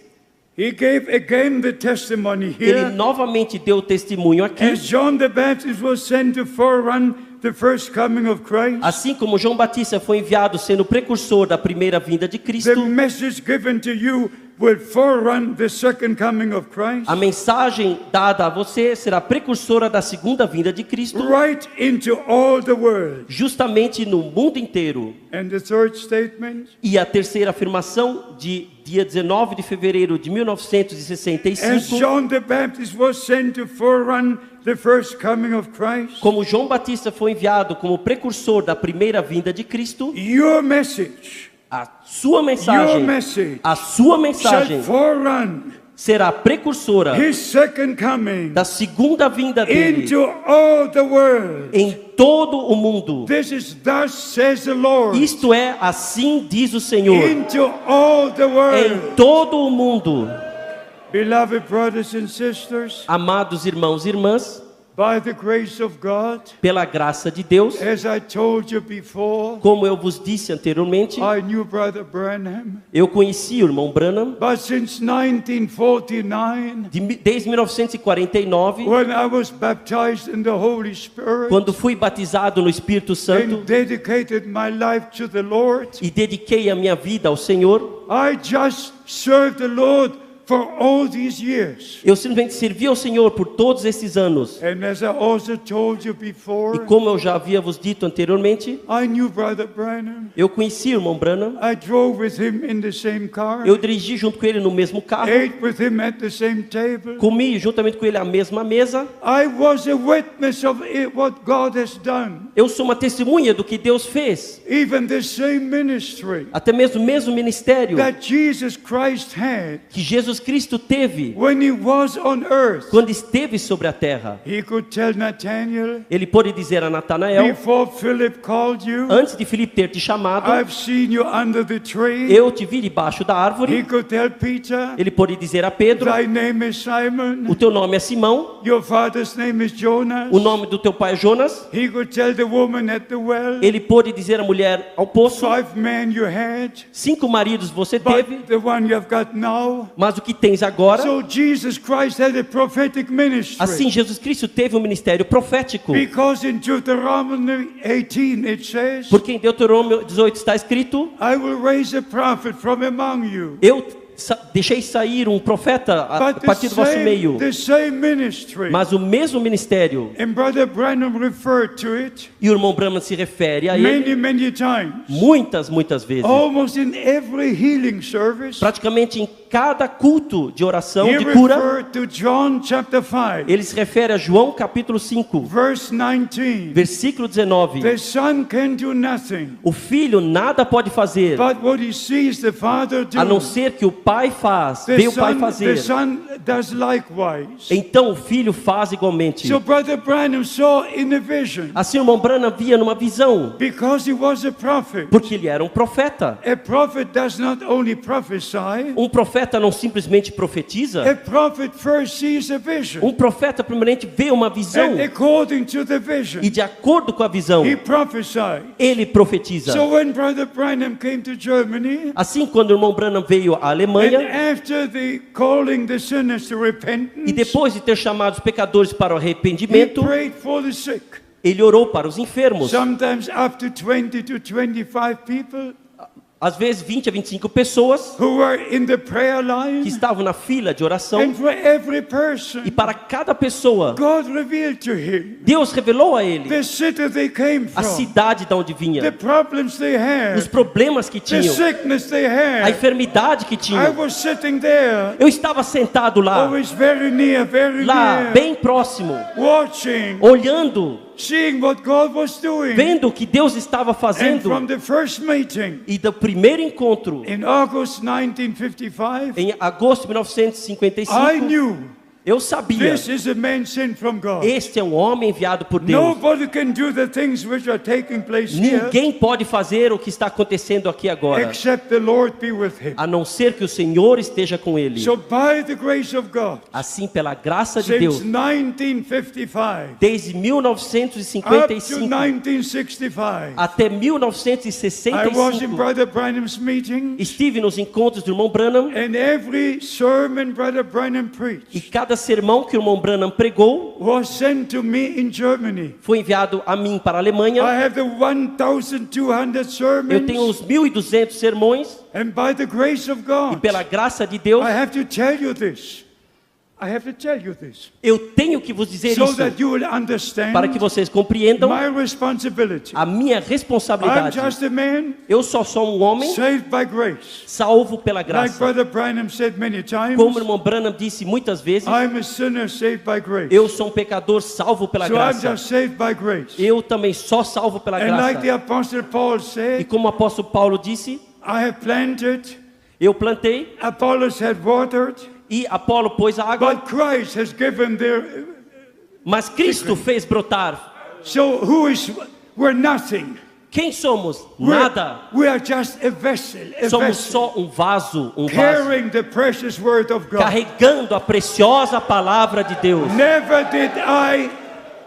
he gave again the testimony ele here. novamente deu testemunho aqui. As John the Baptist was sent to forerun the first coming of Christ, Assim como João Batista foi enviado sendo precursor da primeira vinda de the Cristo, message given to you will forerun the second coming of Christ, a mensagem dada a você será precursora da segunda vinda de Cristo, right into all the world. justamente no mundo inteiro. And the third statement, E a terceira afirmação, de dia 19 de fevereiro de as 1965, John the Baptist was sent to forerun the first coming of Christ, como João Batista foi enviado como precursor da primeira vinda de Cristo, your message, a sua your mensagem, message a sua shall mensagem forerun será precursora His second coming da segunda vinda dele into all the world. em todo o mundo. This is thus says the Lord, Isto é, assim diz o Senhor, into all the world. em todo o mundo. Beloved brothers and sisters, Amados irmãos e irmãs, by the grace of God, pela graça de Deus, as I told you before, como eu vos disse anteriormente, I knew Brother Branham, eu conheci o irmão Branham but since 1949, desde 1949, when I was baptized in the Holy Spirit quando fui batizado no Espírito Santo and dedicated my life to the Lord, e dediquei a minha vida ao Senhor, I just served the Lord for all these years. eu simplesmente servi ao Senhor por todos esses anos. And as I also told you E before, como eu já havia vos dito anteriormente, I knew Brother Branham. eu conheci o irmão Branham, I drove with him in the same car, eu dirigi junto com ele no mesmo carro, ate with him at the same table. comi juntamente com ele a mesma mesa. I was a witness of what God has done. Eu sou uma testemunha do que Deus fez, Even the same ministry até mesmo o mesmo ministério that Jesus Christ had que Jesus Cristo teve when he was on earth. quando esteve sobre a terra. He could tell Nathanael, Ele pôde dizer a Natanael, before Philip called you, antes de Filipe ter te chamado, I've seen you under the tree. eu te vi debaixo da He árvore. could tell Peter, Ele pôde dizer a Pedro, thy name is Simon, o teu nome é Simão, your father's name is Jonas. o nome do teu pai é Jonas. He could tell the woman at the well, Ele pôde dizer à mulher ao poço, 5 men you had, 5 maridos você teve, but the one you've got now. mas o que tens agora? So Jesus Christ had a prophetic ministry. Assim, Jesus Cristo teve um ministério profético. Because in Deuteronomy 18 it says, Porque em Deuteronômio 18 está escrito, I will raise a prophet from among you. eu deixei sair um profeta a But partir do vosso meio. the same ministry, Mas o mesmo ministério, and Brother Branham referred to it e o irmão Branham se refere a ele many times. muitas vezes. Almost in every healing service, Praticamente em cada culto de oração, he de cura, referred to John chapter 5, ele se refere a João capítulo 5, verse 19. versículo 19. The Son can do nothing O filho nada pode fazer, but what he sees the Father do. a não ser que o pai faz, The vê o pai the fazer. Son does likewise. Então o filho faz igualmente. So Brother Branham saw in a vision, Assim o irmão Branham via numa visão, because he was a prophet. porque ele era um profeta. A prophet does not only prophesy, Um profeta não simplesmente profetiza. a prophet first sees a vision. Um profeta primeiramente vê uma visão And according to the vision, e de acordo com a visão, he prophesied. ele profetiza. So when Brother Branham came to Germany, Assim, quando o irmão Branham veio à and Alemanha, after the calling the sinners to e repentance, depois de ter chamado os pecadores para o he arrependimento, prayed for the sick. ele orou para os enfermos. Sometimes up to 20 to 25 people Às vezes 20 a 25 pessoas who were in the prayer que line, estavam na fila de oração. and for every person, E para cada pessoa, God revealed to him Deus revelou a ele the city they came a from, cidade de onde the vinha, problems they os had, problemas que the tinham, sickness they a had. enfermidade que I tinham. was sitting there, Eu estava sentado lá, always very near, bem próximo, watching, olhando, seeing what God was doing. vendo o que Deus estava And fazendo. from the first meeting E do primeiro encontro, in August 1955, em agosto de I 1955, knew eu sabia, this is a man sent from God. este é um homem enviado por Deus. Nobody can do the things which are taking place here Ninguém pode fazer o que está acontecendo aqui agora, except the Lord be with him. a não ser que o Senhor esteja com ele. So by the grace of God, Assim, pela graça de since Deus, 1955 desde up to 1955 1965, até I was in 1965, Brother Branham's meeting, estive nos encontros do irmão Branham, and every sermon Brother Branham e preached cada sermão que o irmão Branham pregou was sent to me in Germany. foi enviado a mim para a I Alemanha. have the 1,200 Eu tenho sermons, os 1.200 sermões, and by the grace of e God, pela graça de Deus, I have to tell you this. I have to tell you this, eu tenho que vos dizer so isso, that you will understand para que vocês compreendam my responsibility. a minha I'm responsabilidade. just a man Eu só sou um homem saved by grace. salvo pela Like graça. Brother Branham said many times, Como o irmão Branham disse muitas vezes, I'm a sinner saved by grace. eu sou um pecador salvo pela So I'm graça. just saved by grace. Eu também só salvo pela And like the graça. Apostle Paul E said, como o apóstolo Paulo disse, I have planted, eu plantei Apollos had watered, e Apolo pôs a água, but Christ has given their... mas Cristo fez brotar. So we're nothing. Quem somos? Nada. We are just a vessel, Somos só um vaso, carrying the precious word of God. carregando a preciosa palavra de Deus.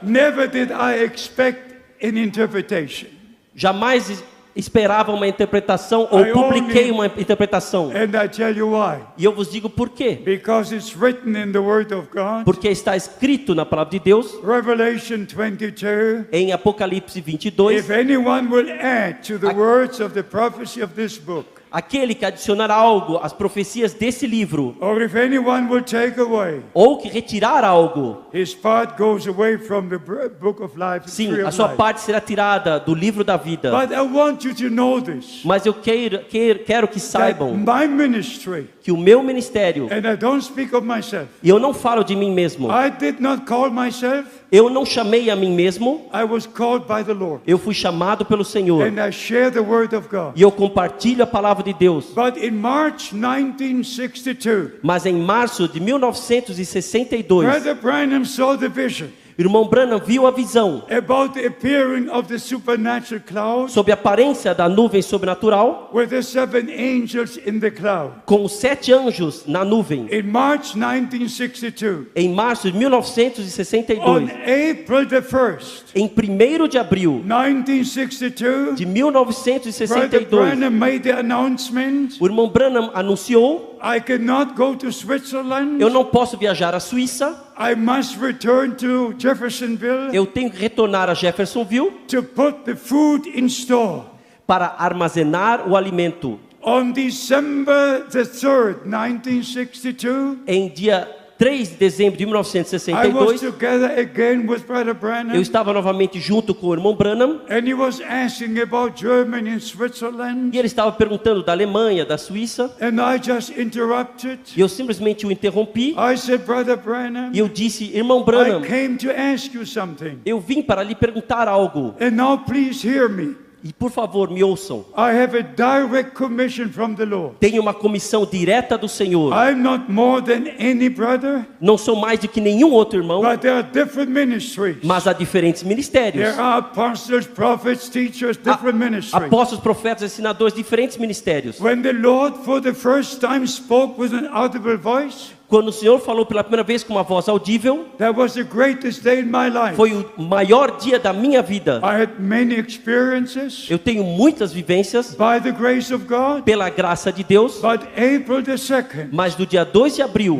Never did I expect an interpretation. Jamais esperava uma interpretação ou I publiquei only- uma interpretação. And I tell you why. E eu vos digo por quê. Because it's written in the word of God, Porque está escrito na palavra de Deus, Revelation 22, em Apocalipse 22, if anyone will add to the words of the prophecy of this book, aquele que adicionar algo às profecias desse livro, or if anyone will take away, ou que retirar algo, his part goes away from the book of life, the tree sim, a of sua life. parte será tirada do livro da vida. But I want you to know this, Mas eu quero que that saibam my ministry, que o meu ministério, and I don't speak of myself, e eu não falo de mim mesmo, I did not call myself, eu não chamei a mim mesmo, I was called by the Lord. eu fui chamado pelo Senhor. And I share the word of God. E eu compartilho a palavra de Deus. But in March 1962, Mas em março de 1962, Brother Branham saw the vision irmão Branham viu a visão about the appearing of the supernatural cloud sob a aparência da nuvem sobrenatural, with the 7 angels in the cloud. com os 7 anjos na nuvem. In March 1962, Em março de on 1962, April the 1st, em 1º de abril 1962, de Brother 1962, Branham made the announcement, o irmão Branham anunciou: I cannot go to Switzerland. eu não posso viajar à Suíça, I must return to Jeffersonville eu tenho que retornar a Jeffersonville to put the food in store. para armazenar o alimento. On December the 3rd, 1962, Em dia 3 de dezembro de I was 1962, together again with Brother Branham, eu estava novamente junto com o irmão Branham, and he was asking about Germany and Switzerland, e ele estava perguntando da Alemanha, da Suíça, and I just interrupted. e eu simplesmente o interrompi, I said, Brother Branham, e eu disse, irmão I Branham, came to ask you something, eu vim para lhe perguntar algo, and now please hear me. e por favor me ouçam. I have a direct commission from the Lord. Tenho uma comissão direta do Senhor. I'm not more than any brother, Não sou mais do que nenhum outro irmão, but there are different ministries. mas há diferentes ministérios. There are apostles, prophets, teachers, different ministries. Apóstolos, profetas, ensinadores, diferentes ministérios. When the Lord for the first time spoke with an audible voice, Quando o Senhor falou pela primeira vez com uma voz audível, that was the greatest day in my life. foi o maior dia da minha vida. I had many experiences Eu tenho muitas vivências by the grace of God, pela graça de Deus, but April the 2nd, mas no dia 2 de abril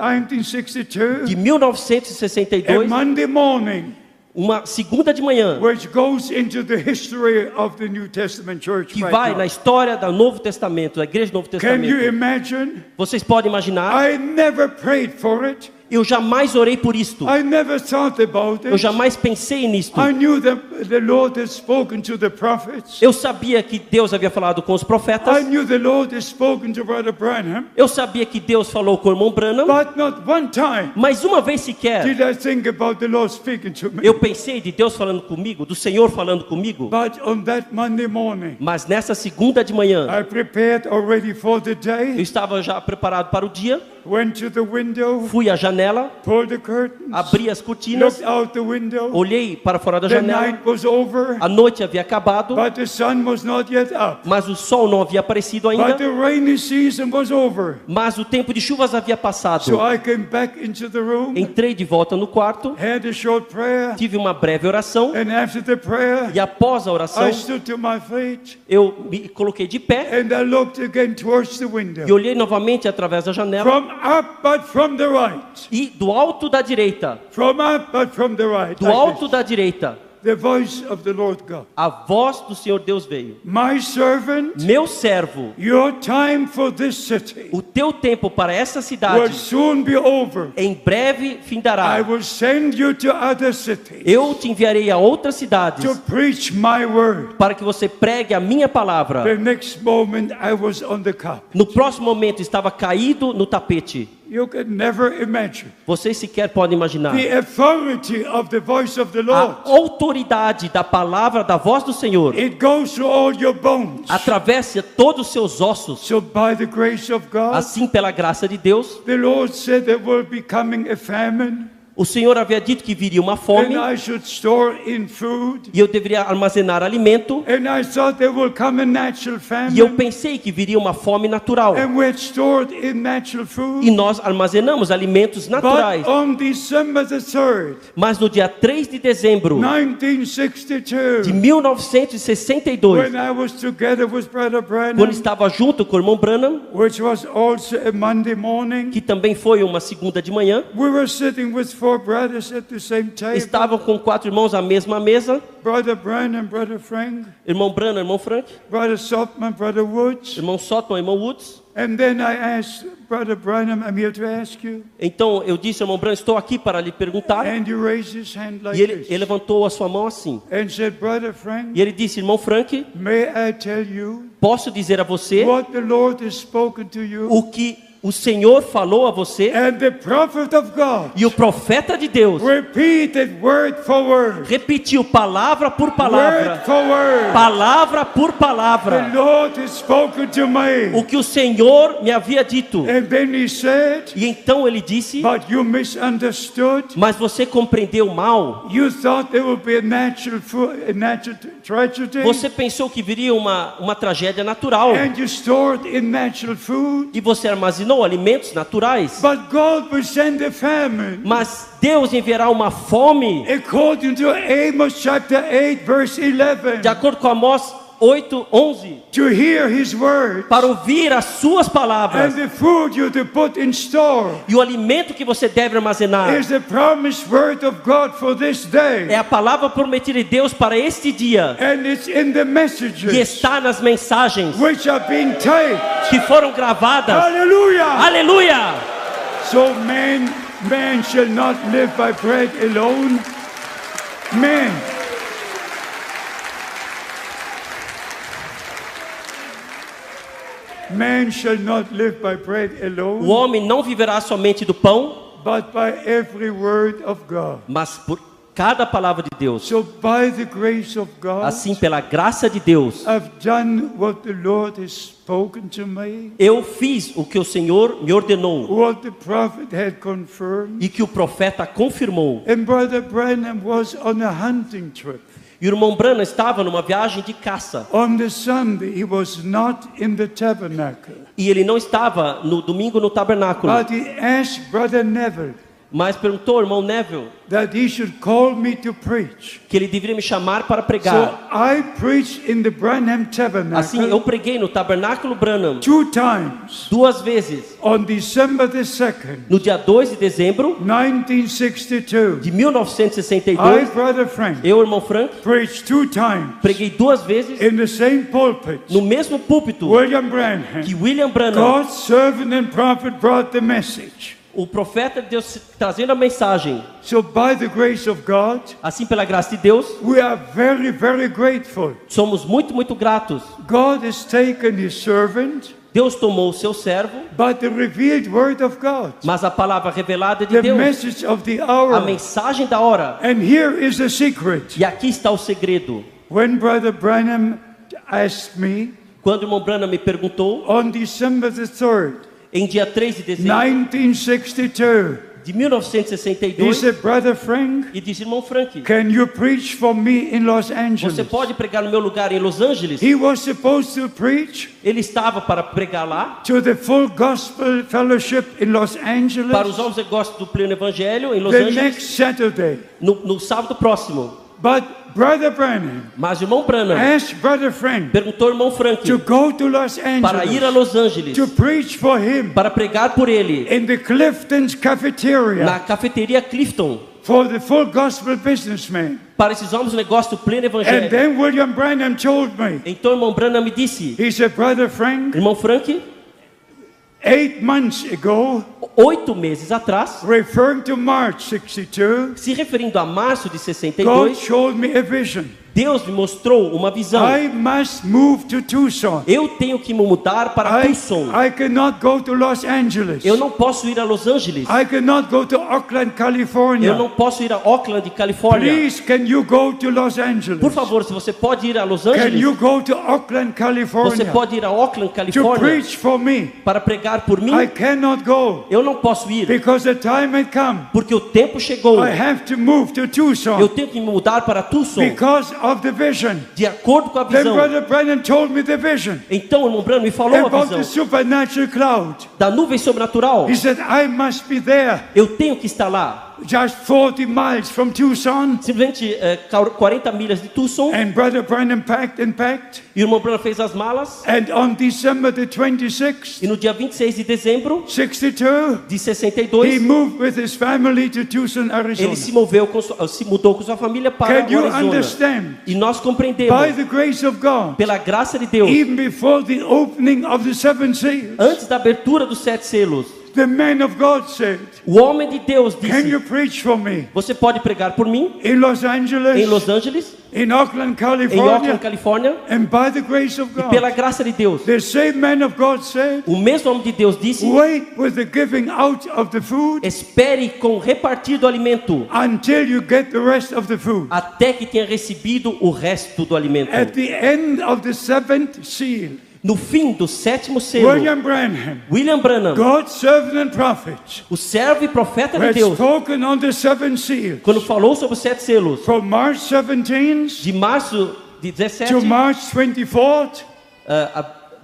1962, de a 1962, Monday morning, uma segunda de manhã, which goes into the history of the New Testament church que right vai now. na história do Novo Testamento, da Igreja do Novo Can you Testamento. imagine? Vocês podem imaginar? I never prayed for it. Eu jamais orei por isto. I never thought about Eu it. jamais pensei nisto. I knew that the Lord had spoken to the prophets. Eu sabia que Deus havia falado com os I profetas. knew the Lord had spoken to Brother Branham. Eu sabia que Deus falou com o irmão Branham. But not one time Mas uma vez sequer did I think about the Lord speaking to me. eu pensei de Deus falando comigo, do Senhor falando comigo. But on that Monday morning, Mas nessa segunda de manhã, I prepared already for the eu day, estava já preparado para o dia. went to the window, Fui à janela, pulled the curtains, abri as cortinas, looked out the window. olhei para fora da The janela. night was over, A noite havia acabado, but the sun was not yet up. mas o sol não havia aparecido But ainda. the rainy season was over. Mas o tempo de chuvas havia passado. So I came back into the room, Entrei de volta no quarto, had a short prayer, tive uma breve oração, and after the prayer, e após a oração, I stood to my feet eu me coloquei de pé and I looked again towards the e window. olhei novamente através da janela. From up, but from the right. E do alto da direita, From up, but from the right. do like alto this. da direita, The voice of the Lord God. a voz do Senhor Deus veio. My servant, Meu servo, your time for this city o teu tempo para essa will cidade soon be over. em breve I findará. will send you to other cities Eu te enviarei a outras cidades to preach my word. para que você pregue a minha palavra. The next moment I was on the cup. No próximo momento estava caído no tapete. You can never imagine Vocês sequer podem imaginar the authority of the voice of the Lord. a autoridade da palavra, da voz do Senhor. It goes through all your bones. Atravessa todos os seus ossos. So by the grace of God, Assim, pela graça de Deus, the Lord said there will be coming a famine, o Senhor havia dito que viria uma and fome I should store in food. e eu deveria armazenar alimento. And I thought there will come a natural E eu famine, pensei que viria uma fome natural. and we had stored in natural E food. nós armazenamos alimentos naturais. But on December the 3rd, Mas no dia 3 de dezembro de 1962, 1962, when I was together with Brother quando Branham, estava junto com o irmão Branham, which was also a Monday morning, que também foi uma segunda de manhã, we were sitting with four brothers at the same table. estavam com 4 irmãos à mesma mesa, Brother Branham, Brother Frank, irmão Branham, irmão Frank, Brother Sopman, Brother Woods. irmão Sotman, irmão Woods. And then I asked Brother Branham, I'm here to ask you. Então eu disse, irmão Branham, estou aqui para lhe perguntar. And he raised his hand like E ele this levantou a sua mão assim. and said, Brother Frank, E ele disse, irmão Frank, may I tell you posso dizer a você what the Lord has spoken to you? o que o Senhor falou a você? And the prophet of God E o profeta de Deus repeated word for word, repetiu palavra por word palavra, for word. palavra por The palavra, Lord has spoken to me. o que o Senhor me havia dito. And then he said, E então ele disse, but you misunderstood. mas você compreendeu mal. You thought there would be a natural tragedy, Você pensou que viria uma tragédia natural. and you stored in natural food. E você armazenou alimentos naturais. But God will send a famine. Mas Deus enviará uma fome. According to Amos chapter 8 verse 11. De acordo com Amós 8:11. to hear his word Para ouvir as suas and palavras. the food you to put in store E o alimento que você deve armazenar is the promised word of God for this day. é a palavra prometida de Deus para este dia. And it's in the E messages está nas mensagens which are being taped. que foram gravadas. Hallelujah! Aleluia! So man shall not live by bread alone. Man. Man shall not live by bread O alone, homem não viverá somente do pão, but by every word of God. mas por cada palavra de Deus. So by the grace of God, Assim, pela graça de Deus, I've done what the Lord has spoken to me, eu fiz o que o Senhor me ordenou what the prophet had confirmed. e que o profeta confirmou. And Brother Branham was on a hunting trip. E o irmão Branham estava numa viagem de caça. On the Sunday, he was not in the tabernacle, E ele não estava no domingo no tabernáculo. but he asked Brother Neville Mas perguntou ao irmão Neville that he should call me to preach. que ele deveria me chamar para So pregar. I preached in the Branham Assim, eu tabernacle preguei no tabernáculo Branham 2 times. 2 vezes. On December the 2nd, No dia 2 de dezembro 1962, de I, 1962, Brother Frank, eu, irmão Frank, preached 2 times preguei 2 vezes in the same pulpit. no mesmo púlpito William Branham, que William Branham, God's servant and prophet, brought the message. o profeta de Deus, trazendo a mensagem. So by the grace of God, Assim, pela graça de Deus, we are very, very grateful. somos muito, muito gratos. God has taken his servant, Deus tomou o seu servo, but the revealed word of God, mas a palavra revelada de the Deus, message of the a hour. mensagem da hora. And here is the secret. E aqui está o segredo. When Brother Branham asked me Quando o irmão Branham me perguntou, on December the 3rd, em dia 3 de dezembro 1962, de he 1962, said, Brother Frank, e disse, irmão Frank, can you preach for me in Los você Angeles? pode pregar no meu lugar em Los Angeles? He was supposed to preach Ele estava para pregar lá, to the Full Gospel Fellowship in Los para os Angeles novos negócios do pleno evangelho em Los the Angeles, next Saturday. no sábado próximo. But Brother Branham Mas o irmão Branham asked Brother Frank perguntou ao irmão Frank to go to Los para ir a Angeles Los Angeles, to preach for him para pregar por ele in the Clifton's na cafeteria cafeteria Clifton, for the Full Gospel businessmen. para esses novos negócios do pleno And evangelho. then William Branham told me, Então o irmão Branham me disse, he said, Brother Frank, irmão Frank, 8 months ago, 8 meses atrás, referring to March 62, se referindo a março de God 62, showed me a vision. Deus me mostrou uma visão. I must move to Tucson. Eu tenho que me mudar para Tucson. I cannot go to Los Angeles. Eu não posso ir a Los Angeles. I cannot go to Oakland, Eu California. não posso ir a Oakland, Califórnia. Please, can you go to Los Angeles? Por favor, se você pode ir a Los Can Angeles, you go to Oakland, você California pode ir a Oakland, to Califórnia, preach for me? para pregar por mim. I cannot go Eu não posso ir, because the time had come. porque o tempo chegou. I have to move to Eu Tucson tenho que me mudar para Tucson, because of the vision. de acordo com a Then visão. Brother Branham told me the vision Então o irmão Branham me falou a about the visão supernatural cloud. da nuvem sobrenatural. He said, I must be there, Eu tenho que estar lá, just 40 miles from Tucson. simplesmente 40 milhas de Tucson. And Brother Branham packed and packed. E o irmão Branham fez as malas. And on December the 26th, E no dia 26 de dezembro 62, de he 62, moved with his family to Tucson, ele Arizona. se mudou com sua família para Can you o Arizona. understand? E nós By compreendemos, the grace of God, pela graça de Deus, even before the opening of the seven seals, antes da abertura dos 7 selos, the man of God said, o homem de Deus can you disse, preach for me você pode pregar por mim in Los em Angeles, Los Angeles, in Oakland, em California? Oakland, Califórnia, And by the grace of e pela God, graça de Deus, the same man of God said, o mesmo homem de Deus disse, wait with the giving out of the food espere com repartir do alimento, until you get the rest of the food. até que tenha recebido o resto do alimento. At the end of the seventh seal, No fim do 7º selo, William Branham, William Branham, God's servant and prophet, o servo e profeta de had Deus, spoken on the seven seals quando falou sobre os 7 selos, from March 17th de março de 17 to March 24th.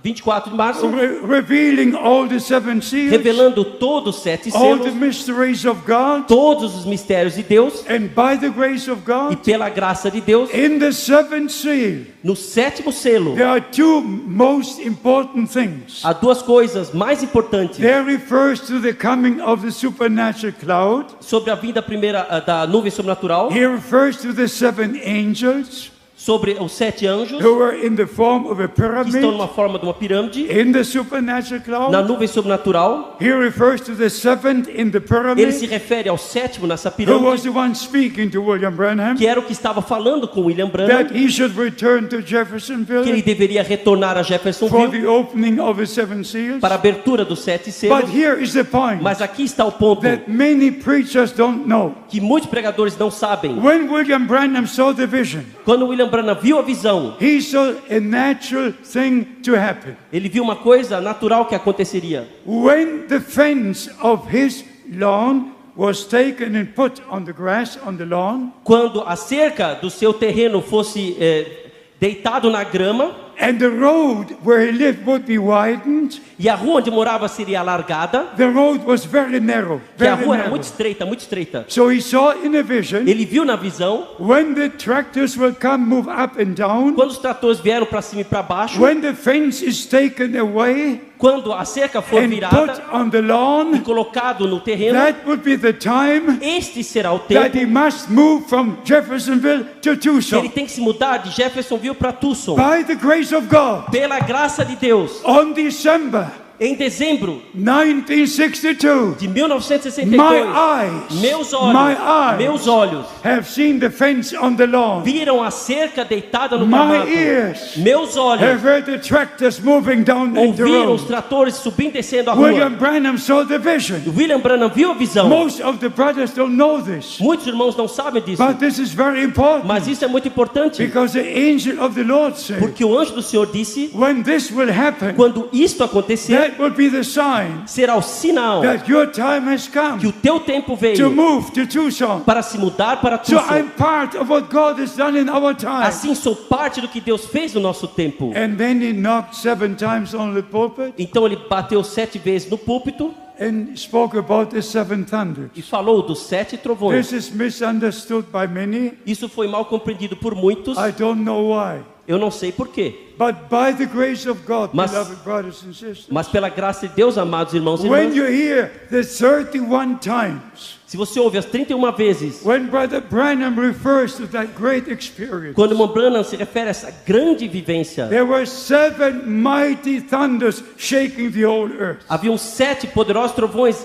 24 de março, revealing all the seven seals, revelando todos os 7 all the selos, mysteries of God, todos os mistérios de Deus, and by the grace of e God, pela graça de Deus, in the seventh seal, no 7º selo, there are two most important things. há duas coisas mais importantes There refers to the coming of the supernatural cloud. sobre a vinda primeira da nuvem sobrenatural, Here refers to the seven angels sobre os 7 anjos, who were in the form of a que estão pyramid numa forma de uma pirâmide, in the supernatural na cloud. nuvem sobrenatural. Here refers to the seventh in the Ele se pyramid, refere ao 7º nessa who pirâmide, was the one speaking to William Branham, que era o que estava falando com William Branham, that he should return to que ele Jeffersonville deveria retornar a for Jeffersonville the opening of the seven seals. para a abertura dos 7 But selos. here is the point Mas aqui está o ponto that many preachers don't know. que muitos pregadores não sabem. When William Branham saw the vision, Quando William Branham viu a visão, he saw a natural thing to happen. ele viu uma coisa natural que aconteceria. When the fence of his lawn was taken and put on the grass on the lawn, Quando a cerca do seu terreno fosse deitado na grama, and the road where he lived would be widened, e a rua onde morava seria alargada, the road was very narrow, que a very rua era narrow. muito estreita, muito estreita. So he saw in a vision, Ele viu na visão, when the tractors will come, move up and down, quando os tratores vieram para cima e para baixo, when the fence is taken away quando a cerca for and put virada on the e lawn, colocado no terreno, that would be the time este será o that tempo he must move from Jeffersonville to que ele Tucson. tem que se mudar de Jeffersonville para Tucson. By the grace of God, Pela graça de Deus, on December em dezembro 1962, de my 1962, eyes, meus olhos have seen the fence on the lawn. viram a cerca deitada no My gramado. ears Meus olhos have heard the tractors moving down the ouviram os road. tratores subindo e descendo a William rua. Branham saw the vision. William Branham viu a visão. Most of the brothers don't know this, Muitos irmãos não sabem disso, but this is very important mas isso é muito importante, because the angel of the Lord said, porque o anjo do Senhor disse, when this will happen, quando isto acontecer, that will be the sign será o sinal that your time has que come o teu tempo to veio move to Tucson. para se mudar para So Tucson. I'm part of what God has done in our time. Assim sou parte do que Deus fez no nosso tempo. And then he knocked 7 times on the pulpit Então ele bateu 7 vezes no púlpito and spoke about the 7 thunders. e falou dos 7 trovões. This is misunderstood by many. Isso foi mal compreendido por muitos. I don't know why. Eu não sei porquê. But by the grace of God, Mas- beloved brothers and sisters, Mas pela graça de Deus, amados irmãos e when irmãs, you hear the 31 times, se você ouve as 31 vezes, when Brother Branham refers to that great experience, quando irmão Branham se refere a essa grande vivência, there were 7 mighty thunders shaking the whole earth. haviam 7 poderosos trovões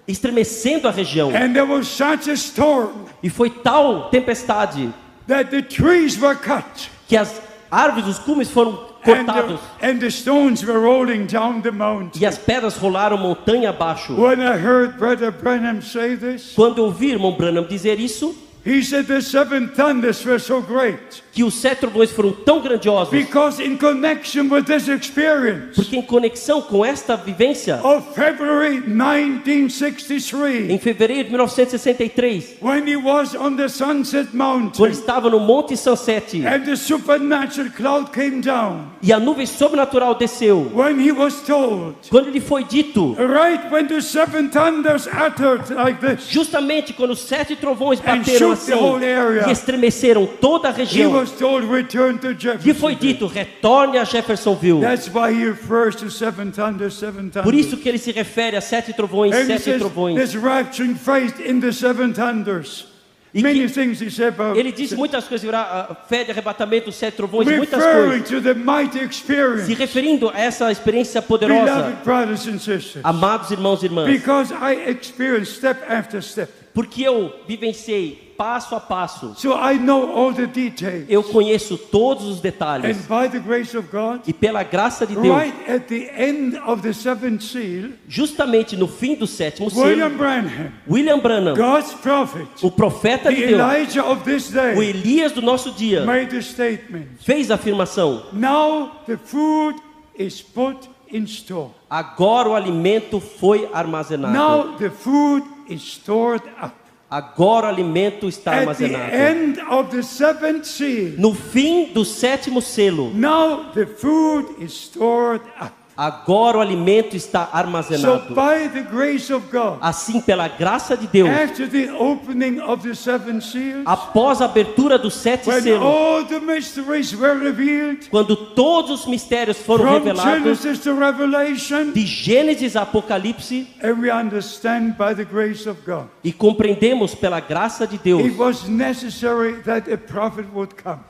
estremecendo a região. And there was such a storm E foi tal tempestade that the trees were cut. que as árvores, os cumes foram And cortados and the stones were rolling down the mountain. e as pedras rolaram montanha abaixo. When I heard Brother Branham say this, Quando eu ouvi irmão Branham dizer isso, he said the 7 thunders were so great que os 7 trovões foram tão grandiosos, because in connection with this experience porque em conexão com esta vivência, of February 1963, em fevereiro de 1963, when he was on the Sunset quando Mountain estava no Monte Sunset and the supernatural cloud came down, e a nuvem sobrenatural desceu, when he was told, quando lhe foi dito, right when the 7 thunders uttered like this, justamente quando os 7 trovões And bateram shook the assim whole area. e estremeceram toda a he região, was told return to lhe foi Jefferson. dito, retorne a Jeffersonville. That's why he refers to 7 thunders, 7 thunders. Por isso que ele se refere a 7 trovões, And he 7 says trovões. there's rapturing faith in the 7 thunders. E Many que- things he said about Ele disse muitas coisas, a fé de arrebatamento, os 7 trovões, muitas referring coisas, to the mighty se experience. referindo a essa experiência poderosa. Beloved brothers and sisters, Amados irmãos e irmãs, because I experienced step after step, porque eu vivenciei passo a passo, so I know all the details. eu conheço todos os And detalhes. by the grace of God, E pela graça de Deus, right at the end of the 7th seal, justamente no fim do 7º William selo, Branham, William Branham, God's prophet, o profeta de the Deus, Elijah of this o day, Elias do nosso dia, made a statement. fez a afirmação: Now the food is put in store. agora o alimento foi armazenado. Now the food is stored up. Agora o alimento está At the armazenado. end of the seventh seal, No fim do sétimo selo, now the food is stored up. agora o alimento está So armazenado. by the grace of God, Assim, pela graça de Deus, after the opening of the seven seals, após a abertura dos 7 when selos, all the mysteries were revealed, quando todos os mistérios foram from revelados, Genesis to Revelation, de Gênesis a Apocalipse, and we understand by the grace of God, e compreendemos pela graça de Deus, it was necessary that a prophet would come.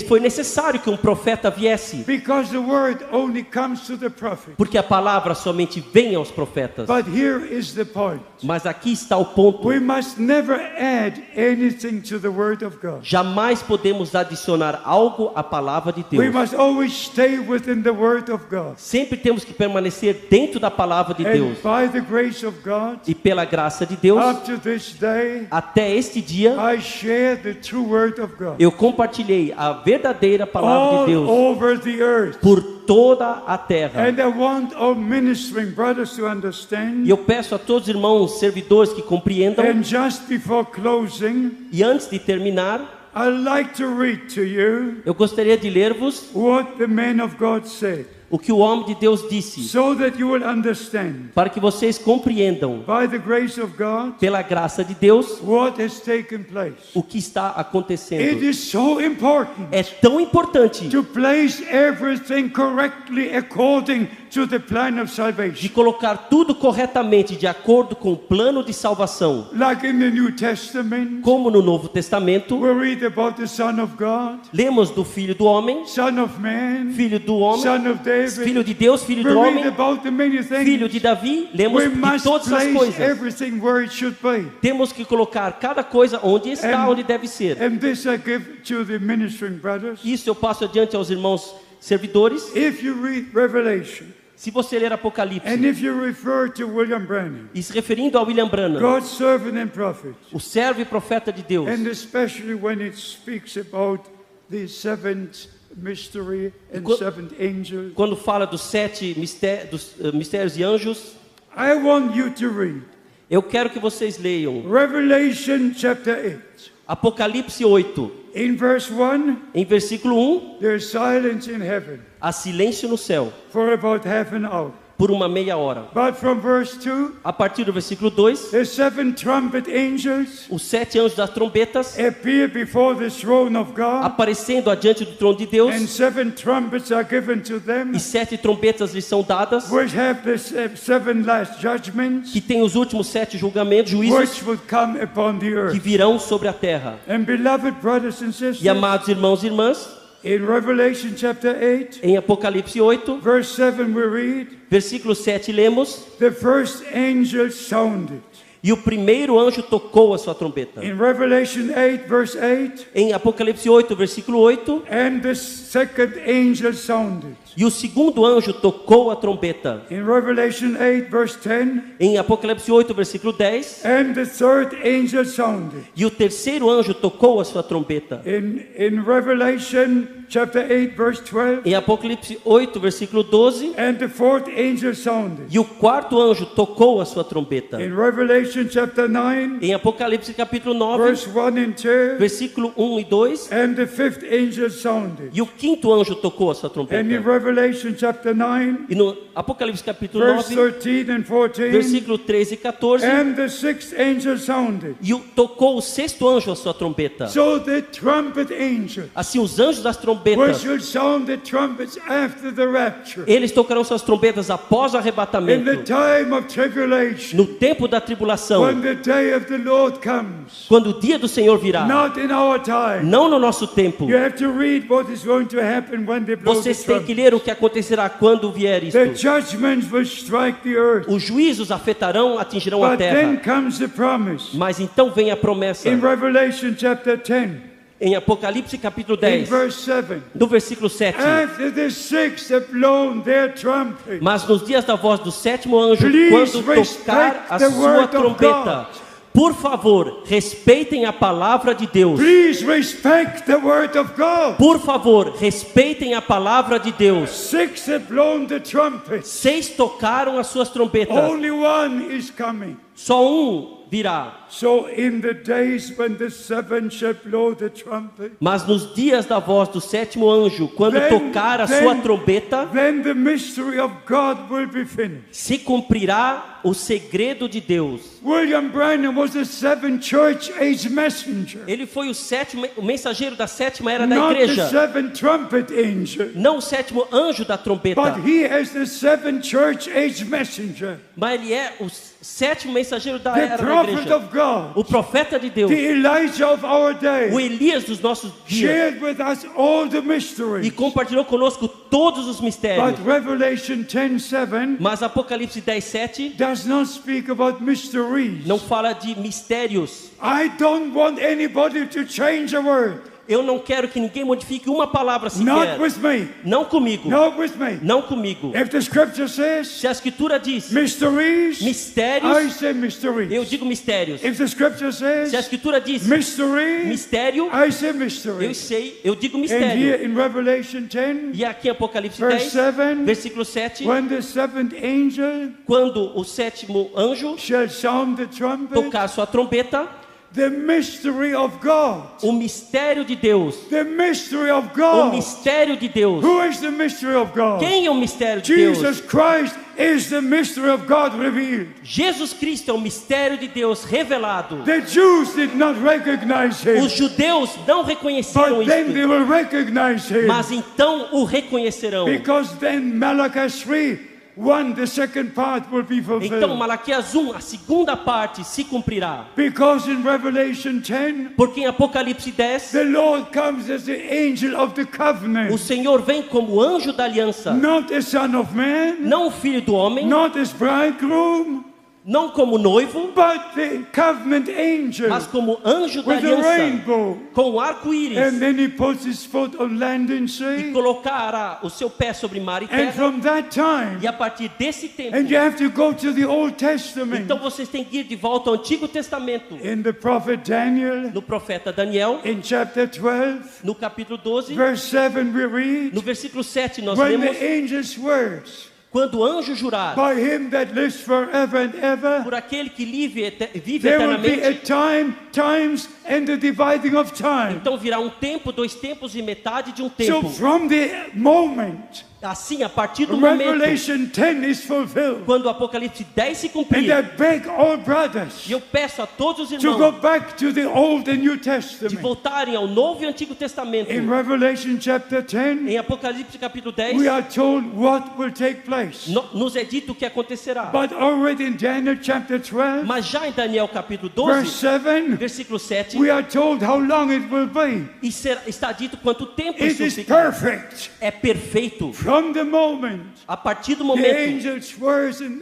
foi necessário que um profeta viesse, Because the word only comes to the prophet. porque a palavra somente vem aos profetas. But here is the point. Mas aqui está o ponto. We must never add anything to the word of God. Jamais podemos adicionar algo à palavra de We Deus. must always stay within the word of God. Sempre temos que permanecer dentro da palavra de Deus. And by the grace of God, E pela graça de Deus, up to this day, até este dia, I share the true word of God. eu compartilhei a verdadeira palavra All de Deus over the earth. por toda a terra. And I want all ministering brothers to understand. E eu peço a todos os irmãos servidores que compreendam. And just before closing, E antes de terminar, I'd like to read to you eu gostaria de ler-vos what the man of God said, o que o homem de Deus disse, so that you will understand, para que vocês compreendam, by the grace of God, pela graça de Deus, what has taken place. o que está It acontecendo. is so important É tão importante to place everything correctly according to the plan of de salvation. colocar tudo corretamente de acordo com o plano de salvação. Like in the New Testament, Como no Novo Testamento, we read about the Son of God, lemos do Filho do Homem, Son of Man, Filho do Homem, Son of David. Filho de Deus, Filho We do read Homem, about the many Filho de things. Davi, lemos We de must todas as place coisas. everything where it should be. Temos que colocar cada coisa onde está, And- onde deve ser. And this I give to the ministering brothers. Isso eu passo adiante aos irmãos servidores. If you read Revelation, Se você ler and Apocalipse, if you refer to William Branham, e se referindo a William Branham, God's servant and prophet, o servo e profeta de Deus, and especially when it speaks about the seventh mystery and Qu- seventh angel, quando fala dos 7 mistérios e anjos, I want you to read eu quero que vocês leiam Revelation chapter 8. Apocalipse 8, In verse 1, em versículo 1, there's silence in heaven há silêncio no céu, for about half an hour. por uma meia hora. But from verse 2, A partir do versículo 2, the seven trumpet angels os 7 anjos das trombetas appear before the throne of God, aparecendo adiante do trono de Deus, and seven trumpets are given to them, e 7 trombetas lhes são dadas, which have the seven last judgments, que tem os últimos 7 julgamentos, juízos, which would come upon the que earth. virão sobre a terra. And beloved brothers and sisters, E amados irmãos e irmãs, in Revelation chapter 8, em Apocalipse 8, verse 7, we read, versículo 7, lemos: the first angel sounded. E o primeiro anjo tocou a sua trombeta. In Revelation 8, verse 8, Em Apocalipse 8, versículo 8, and the second angel sounded. e o segundo anjo tocou a trombeta. In Revelation 8, verse 10, Em Apocalipse 8, versículo 10, and the third angel sounded. e o terceiro anjo tocou a sua trombeta. In Revelation chapter 8, verse 12, Em Apocalipse 8, versículo 12, and the fourth angel sounded. e o quarto anjo tocou a sua trombeta. In Revelation chapter 9, Em Apocalipse capítulo 9, verse 1 and 2, versículo 1 e 2, and the fifth angel sounded. e o quinto anjo tocou a sua And in trombeta. Revelation chapter 9, E no Apocalipse capítulo verse 9, 13 and 14, versículo 13 e 14, and the sixth angel sounded. e tocou o sexto anjo a sua trombeta. So the trumpet angel, Assim, os anjos das which trombetas, will sound the trumpets after the rapture, eles tocarão suas trombetas após o in the arrebatamento, time of tribulation, no tempo da tribulação, when the day of the Lord comes, quando o dia do Senhor virá. not in our time. Não no nosso tempo. You have to read what is going to happen when they blow the Vocês têm que trumpet. ler o que acontecerá quando vier isto. The judgments will strike the earth. Os juízos afetarão, atingirão a But then terra. comes the promise. Mas então vem a promessa. In Revelation chapter 10, Em Apocalipse capítulo in 10, verse 7, no versículo 7. after the sixth have blown their trumpet, Mas nos dias da voz do sétimo anjo, Please quando tocar a respect the sua word of trombeta, God. por favor, respeitem a palavra de Deus. please respect the word of God. Por favor, respeitem a palavra de Deus. Six have blown the trumpet. 6 tocaram as suas trompetas. Only one is coming. Só um virá. So in the days when the seven shall blow the trumpet, Mas nos dias da voz do sétimo anjo, quando Then- tocar a then- sua trombeta, then the mystery of God will be finished. se cumprirá o segredo de Deus. William Branham was a seven church age messenger, Ele foi o mensageiro da sétima era da not the igreja, seven trumpet angel, não o sétimo anjo da trombeta, but he is the seven church age messenger, mas ele é o sétimo mensageiro da the era da prophet igreja, of God, o profeta de Deus, the Elijah of our day, o Elias dos nossos dias, shared with us all the e mysteries. compartilhou conosco todos os mistérios. But Revelation 10:7 Mas Apocalipse 10:7 does not speak about mysteries. não fala de mistérios. I don't want anybody to change a word. Eu não quero que ninguém modifique uma palavra Not sequer. with me. Não comigo. Not with me. Não comigo. If the scripture says Se a escritura diz mysteries, I mistérios, say mysteries. eu digo mistérios. If the scripture Se a says escritura diz mystery, mistério, I say eu mysteries. sei, eu digo And here mistério. in Revelation 10, E aqui em Apocalipse verse 10, 7, versículo 7, when the seventh angel quando o sétimo anjo shall sound the trumpet, tocar sua trombeta, the mystery of God. o mistério de Deus, The mystery of o God. mistério de Deus. Who is the mystery of God? Quem é o mistério de Deus? Jesus Christ is the mystery of God revealed. Jesus Cristo é o mistério de Deus revelado. The Jews did not recognize him, Os judeus não reconheceram but then isso, they will recognize him. mas então o reconhecerão. Because then Malachi 3:1, the second part will be Então fulfilled. Malaquias 1, a segunda parte se cumprirá. Because in Revelation 10, Porque em Apocalipse 10, the Lord comes as the angel of the o covenant, Senhor vem como anjo da aliança, not the Son of Man, não o filho do homem, not as bridegroom, não como noivo, but the covenant angel mas como anjo da with a aliança, rainbow. com o arco-íris, And then he puts his foot on land and e sea. colocará o seu pé sobre mar e And terra. from that time, E a partir desse tempo, and you have to go to the Old Testament. então vocês têm que ir de volta ao Antigo Testamento, In the prophet Daniel, no profeta Daniel, in chapter 12, no capítulo 12, verse 7, we read, no versículo 7, nós when lemos: the angel swears quando o anjo jurar by him that lives forever and ever, por aquele que vive there will be a eternamente, times, and the dividing of time. então virá um tempo, 2 tempos e metade de um So tempo. from the moment Assim, a partir do momento, Revelation 10 is fulfilled, quando o Apocalipse 10 se and cumprir, I beg all brothers e eu peço a todos os to go irmãos back to the Old and New de Testament. voltarem ao Novo e Antigo Testamento. In Revelation chapter 10, Em Apocalipse capítulo 10, we are told what will take place. nos é dito o que acontecerá. But already in Daniel chapter 12, Mas já em Daniel capítulo verse 12, 7, versículo 7, we are told how long it will be. e está dito quanto tempo It isso is ficará. perfect. É perfeito. From the moment A partir do the momento, angel swears and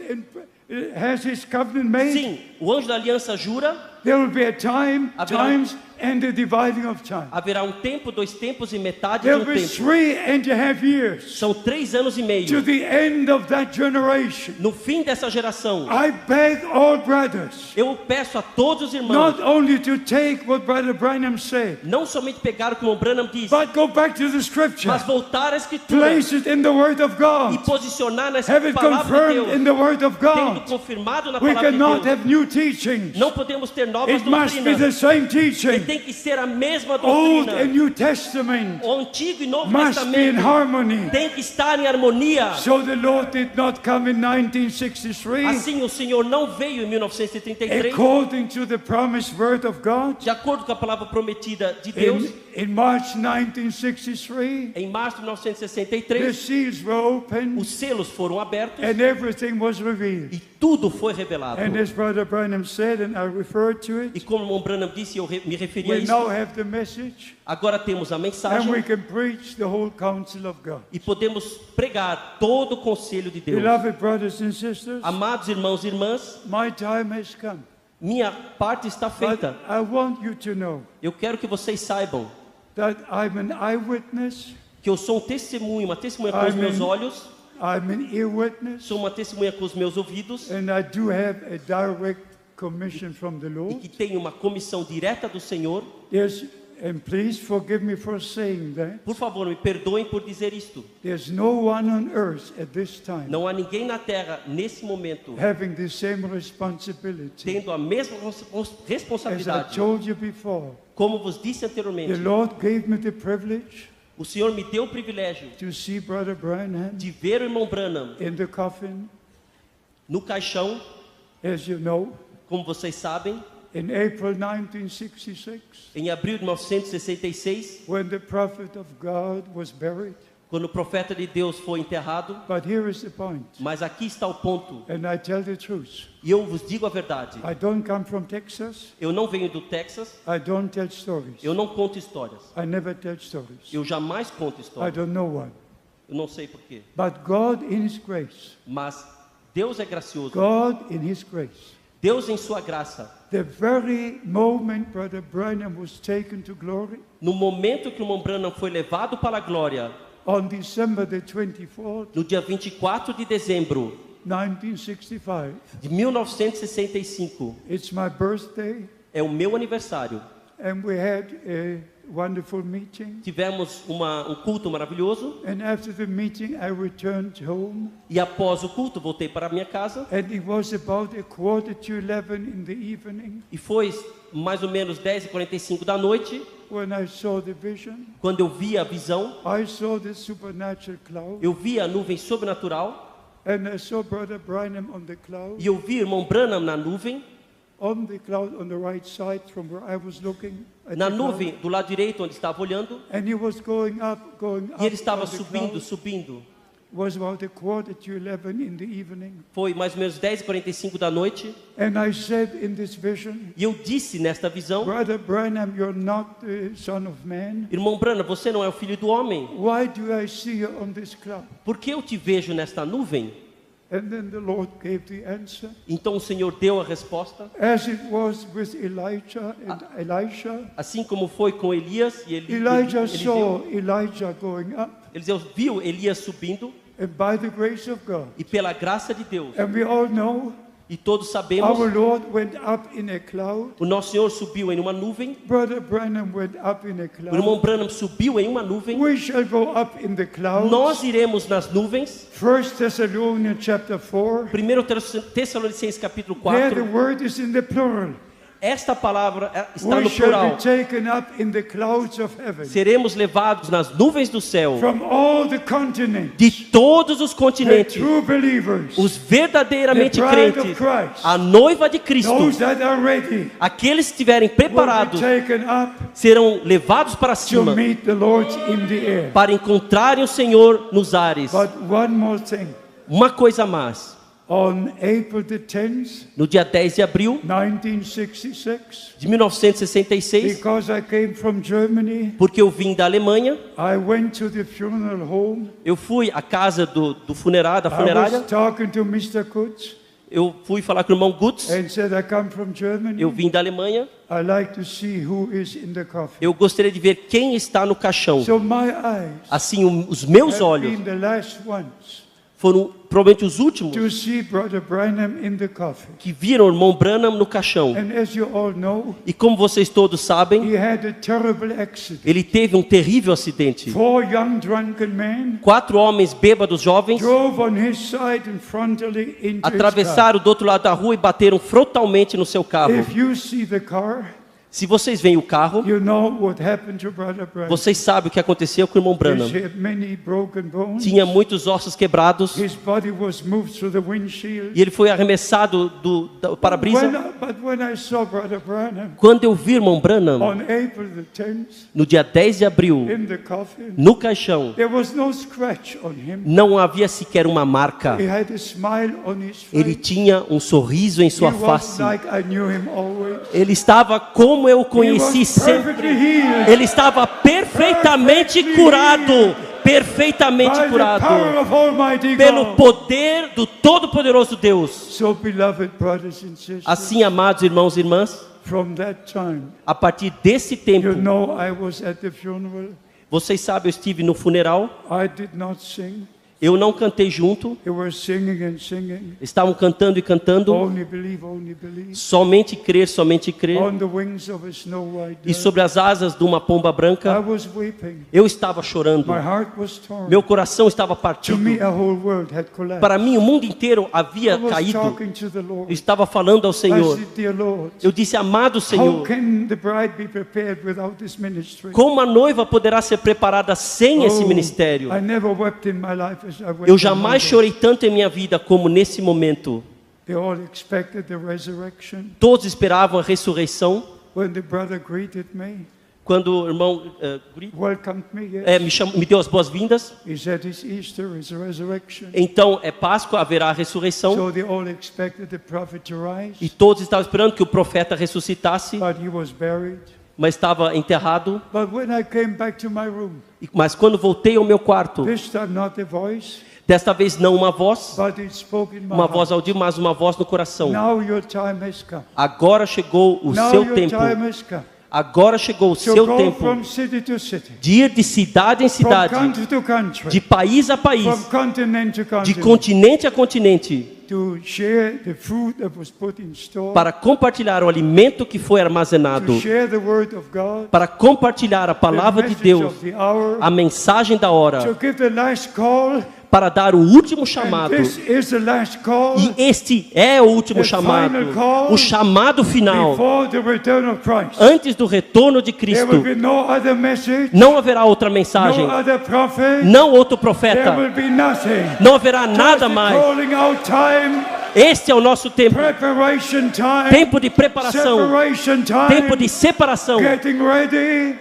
has his covenant made, sim, o anjo da aliança jura, there will be a time, Haverá- times, and the dividing of time. haverá um tempo, 2 tempos e metade de There um will be tempo. 3.5 years São 3 anos e to meio. the end of that generation. No fim dessa geração, I beg all brothers eu peço a todos os irmãos, not only to take what Brother Branham said, não somente pegar o que o Branham diz, but go back to the scripture, mas voltar à Escritura place it in the Word of e God, posicionar nessa have it palavra de confirmed in Deus, the Word of tendo God. confirmado na We palavra de cannot Deus. have new teachings. Não podemos ter novas It must be the doutrinas. same E teaching. tem que ser a mesma Old doutrina. and New Testament O Antigo e Novo must be in Testamento harmony. tem que estar em harmonia. So the Lord did not come in 1963 Assim, o Senhor não veio em 1933, according to the promised word of God. de acordo com a palavra prometida de Deus. In March 1963, Em março de the 1963, seals were opened os selos foram abertos and everything was revealed. e tudo foi revelado. And as Brother Branham said, and I referred to E it, como o irmão Branham disse, eu me referi a we isso. now have the message Agora temos a and we mensagem can preach the whole counsel of God. e podemos pregar todo o conselho de Deus. Beloved brothers and sisters, Amados irmãos e irmãs, my time has come. minha parte está But feita. I want you to know Eu quero que vocês saibam that I'm an eyewitness, que eu sou um testemunho, uma testemunha com os Amém. meus olhos, I'm an ear witness, sou uma testemunha com os meus ouvidos and I do have a direct commission from the e Lord. que tenho uma comissão direta do Senhor. There's And please forgive me for saying that. Por favor, me perdoem por dizer isto. There's no one on earth at this time Não há ninguém na terra, nesse momento, having the same responsibility. tendo a mesma As I responsabilidade. told you before, Como vos disse the anteriormente, Lord gave me the privilege o Senhor me deu o privilégio to see Brother Branham de ver o irmão Branham in the coffin, no caixão, as you know, como vocês sabem, in April 1966, em abril de 1966, when the prophet of God was buried. quando o profeta de Deus foi enterrado. But here is the point, Mas aqui está o ponto, and I tell the truth. e eu vos digo a verdade. I don't come from Texas. Eu não venho do Texas, I don't tell stories. eu não conto histórias. I never tell stories. Eu jamais conto I histórias. don't know one. Eu não sei porquê. But God in His grace, Mas Deus é gracioso. God in His grace, Deus em sua graça. the very moment Brother Branham was taken to glory, No momento que o irmão Branham foi levado para a glória, on December the 24th, no dia 24 de dezembro 1965, de 1965, it's my birthday, é o meu aniversário. and we had a wonderful meeting. Tivemos um culto maravilhoso. And after the meeting, I returned home, E após o culto, voltei para a minha casa. and it was about 11:45 in the evening E foi mais ou menos 10h45 da noite, when I saw the vision. quando eu vi a visão. I saw the supernatural cloud, Eu vi a nuvem sobrenatural. and I saw Brother Branham on the cloud, E eu vi o irmão Branham na nuvem. on the right side from where I was looking at Na the cloud. nuvem, do lado direito, onde estava olhando. And he was going up. E ele estava on the subindo, cloud. subindo. It was about 11:45 in the evening. Foi mais ou menos 10h45 da noite. And I said in this vision, E eu disse nesta visão: Brother Branham, you're not the Son of Man. irmão Branham, você não é o filho do homem. Why do I see you on this cloud? Por que eu te vejo nesta nuvem? And then the Lord gave the answer. Então o Senhor deu a resposta. As it was with Elijah and Elisha, Assim como foi com Elias e Elijah Eliseu. saw Elijah going up, Eliseu viu Elias subindo. and by the grace of God, E pela graça de Deus, and we all know, e todos sabemos, our Lord went up in a cloud. o nosso Senhor subiu em uma nuvem. Brother Branham went up in a O irmão cloud. Branham subiu em uma nuvem. We shall go up in the clouds. Nós iremos nas nuvens. 1 Thessalonians chapter 4. 1 Tessalonicenses capítulo There the 4. word is in the plural. Esta palavra está We no shall plural. be taken up in the clouds of heaven. Seremos levados nas nuvens do céu. From all the continents, De todos os the continentes. true believers, Os verdadeiramente The bride of crentes. Christ. A noiva de Cristo. those that are ready, Aqueles que estiverem will be preparados taken up serão levados para to cima meet the Lord in the air. para encontrarem o Senhor nos ares. But one more thing. Uma coisa a mais. On April the 10th, No dia 10 de abril 1966, de 1966, because I came from Germany, porque eu vim da Alemanha, I went to the funeral home. eu fui à casa da funerária. I was talking to Mr. Kutz Eu fui falar com o irmão Gutz. and said, I come from Germany. Eu vim da Alemanha. I like to see who is in the coffin. Eu gostaria de ver quem está no caixão. So my eyes Assim, os meus have olhos been the last ones foram provavelmente os últimos to see Brother Branham in the coffin. que viram o irmão Branham no caixão. And as you all know, E como vocês todos sabem, he had a terrible accident. ele teve um terrível acidente. 4 young drunken men 4 homens bêbados jovens drove on his side and frontally into his car. atravessaram do outro lado da rua e bateram frontalmente no seu carro. If you see the car, Se vocês veem o carro, you know what happened to Brother Branham. vocês sabem o que aconteceu com o irmão Branham. He had many broken bones. Tinha muitos ossos quebrados His body was moved through the windshield. e ele foi arremessado do para-brisa. But when I saw Brother Branham Quando eu vi o irmão Branham, on April the 10th no dia 10 de abril, in the coffin, no caixão, there was no scratch on him. não havia sequer uma marca. He had a smile on his Ele face. tinha um sorriso em He sua was face. like I knew him always. Ele estava como eu o He conheci was sempre. perfectly healed Ele estava perfeitamente curado. Perfeitamente by the power curado. of Almighty Pelo God. poder do Todo-Poderoso Deus. So, beloved brothers and sisters, Assim, amados irmãos e irmãs, from that time, a partir desse tempo, you know I was at the funeral. vocês sabem, eu estive no funeral. I did not sing. Eu não cantei junto. They were singing and singing. Estavam cantando e cantando. Only believe, only believe. Somente crer, somente crer. On the wings of a snow white E dove. sobre as asas de uma pomba I branca, was weeping. eu estava chorando. My heart was torn. Meu coração estava To partido. me, a whole world had collapsed. Para mim, o mundo inteiro I havia was caído. talking to the Eu Lord. estava falando ao I Senhor. said, dear Lord, Eu disse, amado how Senhor, can the bride be prepared without this ministry? como a noiva poderá ser preparada sem esse ministério? I never wept in my life as I wept Eu on jamais Monday. chorei tanto em minha vida como nesse momento. They all expected the resurrection. Todos esperavam a ressurreição. When the brother greeted me, Quando o irmão welcomed me, yes. me deu as boas-vindas, He said, it's Easter, it's a resurrection. então é Páscoa, haverá a ressurreição. So they all expected the prophet to rise, E todos estavam esperando que o profeta ressuscitasse, but he was buried. mas estava enterrado. But when I came back to my room, Mas quando voltei ao meu quarto, this time not a voice, desta vez não uma voz, but it spoke in my uma voz heart. audível, mas uma voz no coração. Now your time has come. Agora chegou o Now seu your tempo. time has come. Agora chegou o So seu go tempo from city to city, de ir de cidade em from cidade, country to country, de país a país, from continent to de continent, continente a continente, to share the food that was put in store, para compartilhar o alimento que foi to armazenado, share the word of God, para compartilhar a the palavra de message Deus, of the hour, a mensagem da to hora, give the last call, para dar o último and chamado. this is the last call E este é o último The chamado, final call o chamado final, before the return of Christ. antes do retorno de There will Cristo. be no other message, Não haverá outra mensagem, no other prophet, não outro there profeta, will be nothing. não haverá nada Just the mais. calling out time, Este é o nosso tempo, preparation time, tempo de preparação, separation tempo time, de separação. getting ready,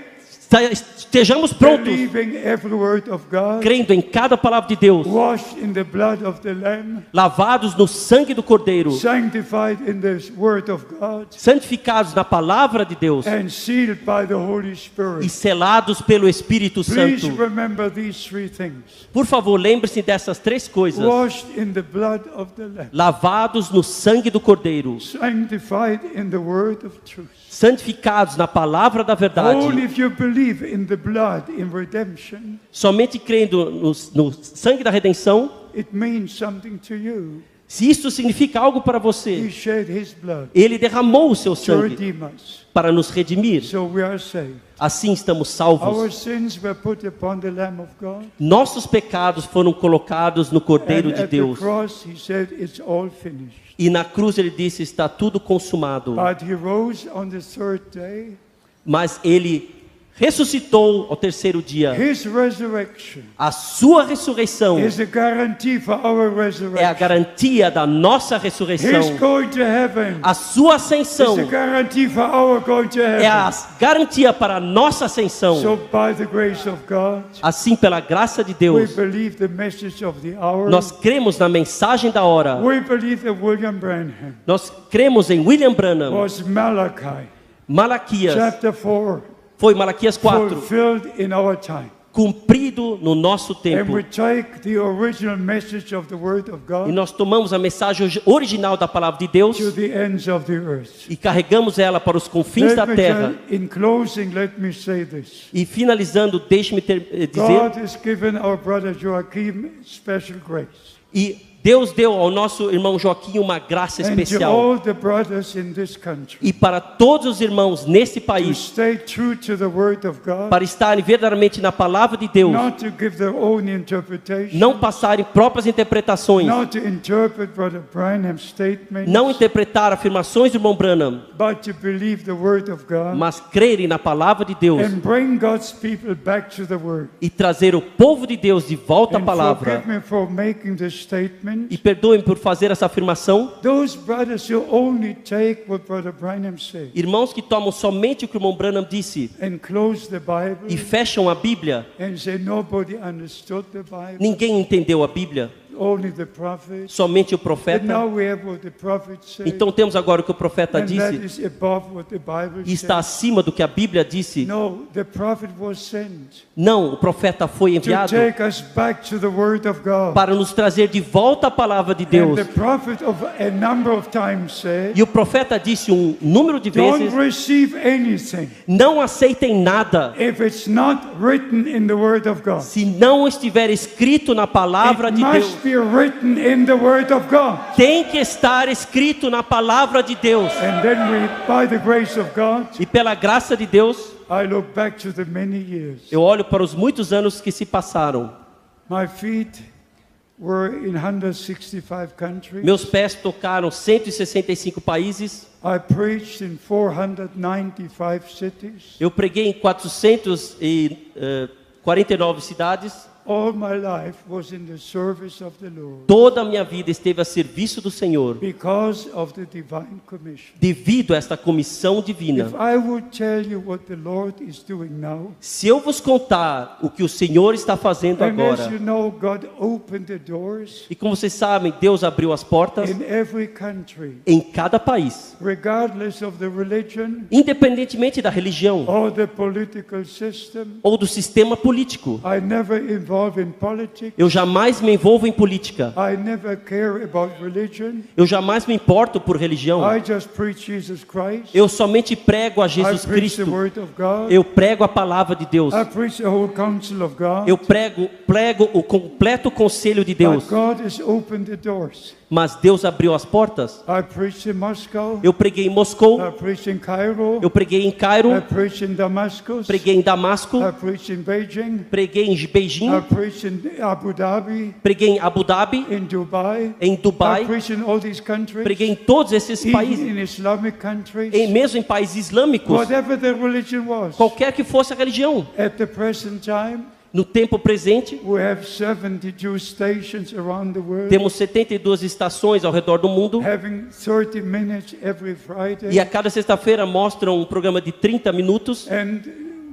Estejamos prontos, believing every word of God, crendo em cada palavra de Deus, washed in the blood of the Lamb, lavados no sangue do Cordeiro, sanctified in the word of God, santificados na palavra de Deus and sealed by the Holy e Spirit. selados pelo Espírito Please Santo. remember these three things. Por favor, lembre-se dessas três coisas. Washed in the blood of the Lamb, Lavados no sangue do Cordeiro, sanctified in the word of truth. santificados na palavra da Only verdade, if you believe in the blood, in redemption, somente crendo no sangue da redenção, it means something to you. se isso significa algo para He você, shed his blood Ele derramou o seu to sangue redeem us. para nos redimir. So we are saved. Assim estamos Our salvos. sins were put upon the Lamb of God. Nossos pecados foram colocados no Cordeiro And de at the Deus. cross, he said, it's all finished. E na cruz ele disse, está tudo consumado. But he rose on the third day. Mas ele ressuscitou ao terceiro dia. His resurrection A sua ressurreição is a guarantee for our é a resurrection. garantia da nossa His ressurreição. going to heaven A sua is ascensão a guarantee for our going to é a heaven. garantia para a nossa ascensão. So by the grace of God, Assim, pela graça de we Deus, believe the message of the hour. nós cremos na mensagem da hora. We believe that William Branham Nós cremos em William Branham. was Malachi, Malaquias, chapter 4, foi Malaquias 4, fulfilled in our time. cumprido no nosso And tempo. we take the original message of the Word of E God nós tomamos a mensagem original da palavra de Deus to the ends of the earth. e carregamos ela para os confins da Let me terra. in closing, let me say this. E finalizando, deixe-me dizer, God has given our brother Joachim special grace. e Deus deu ao nosso irmão Joaquim uma graça And to especial. all the brothers in this country, E para todos os irmãos nesse to país, stay true to the Word of God, para estarem verdadeiramente na palavra de Deus, not to give their own interpretation, não passarem próprias interpretações, not to interpret Brother Branham's statements, não interpretar afirmações do irmão Branham, but to believe the Word of God mas crerem na palavra de Deus and bring God's people back to the Word. e trazer o povo de Deus de volta à And palavra. forgive me for making this statement. E perdoem por fazer essa afirmação. Those brothers who only take what Brother Branham said Irmãos que tomam somente o que o irmão Branham disse and close the Bible e fecham a Bíblia, and say nobody understood the Bible. ninguém entendeu a Bíblia. only the prophet. somente o But profeta. now we have what the prophet said. Então temos agora o que o profeta And that disse is above what the Bible e está says. acima do que a Bíblia disse. No, the prophet was sent Não, o profeta foi to enviado take us back to the Word of God. para nos trazer de volta a palavra de And Deus. the prophet of a number of times said, E o profeta disse um número de don't vezes: receive anything não aceitem nada if it's not written in the Word of God. se não estiver escrito na palavra It de Deus. must be written in the Word of God. Tem que estar escrito na palavra de Deus. And then we, by the grace of God, E pela graça de Deus, I look back to the many years. eu olho para os muitos anos que se passaram. My feet were in 165 countries. Meus pés tocaram 165 países. I preached in 495 cities. Eu preguei em 449 cidades. All my life was in the service of the Lord Toda a minha vida esteve a serviço do Senhor, because of the divine commission. devido a esta comissão divina. If I would tell you what the Lord is doing now, Se eu vos contar o que o Senhor está fazendo and as agora, you know, God opened the doors e como vocês sabem, Deus abriu as portas in every country, em cada país, regardless of the religion independentemente da religião or the political system. ou do sistema político. I never involve in politics. Eu jamais me envolvo em política. I never care about religion. Eu jamais me importo por religião. I just preach Jesus Christ. Eu somente prego a I Jesus preach the Cristo. Word of God. Eu prego a palavra de Deus. I preach the whole counsel of God. Eu prego o completo conselho de Deus. But God has opened the doors. Mas Deus abriu as portas. I preached in Moscow. Eu preguei em Moscou. I preached in Cairo. Eu preguei em I Cairo. preached in Damascus. Preguei em Damasco. I preached in Beijing. Preguei em Beijing. I preached in Abu Dhabi, Preguei em Abu Dhabi. in Dubai. Em I Dubai. preached in all these countries, Preguei em todos esses even países. in Islamic countries. Mesmo em países islâmicos. Whatever the religion was. Qualquer que fosse a religião. At the present time, No tempo presente, we have 72 stations around the world, temos 72 estações ao redor do mundo. having 30 minutes every Friday. E a cada sexta-feira mostram um programa de 30 minutos. And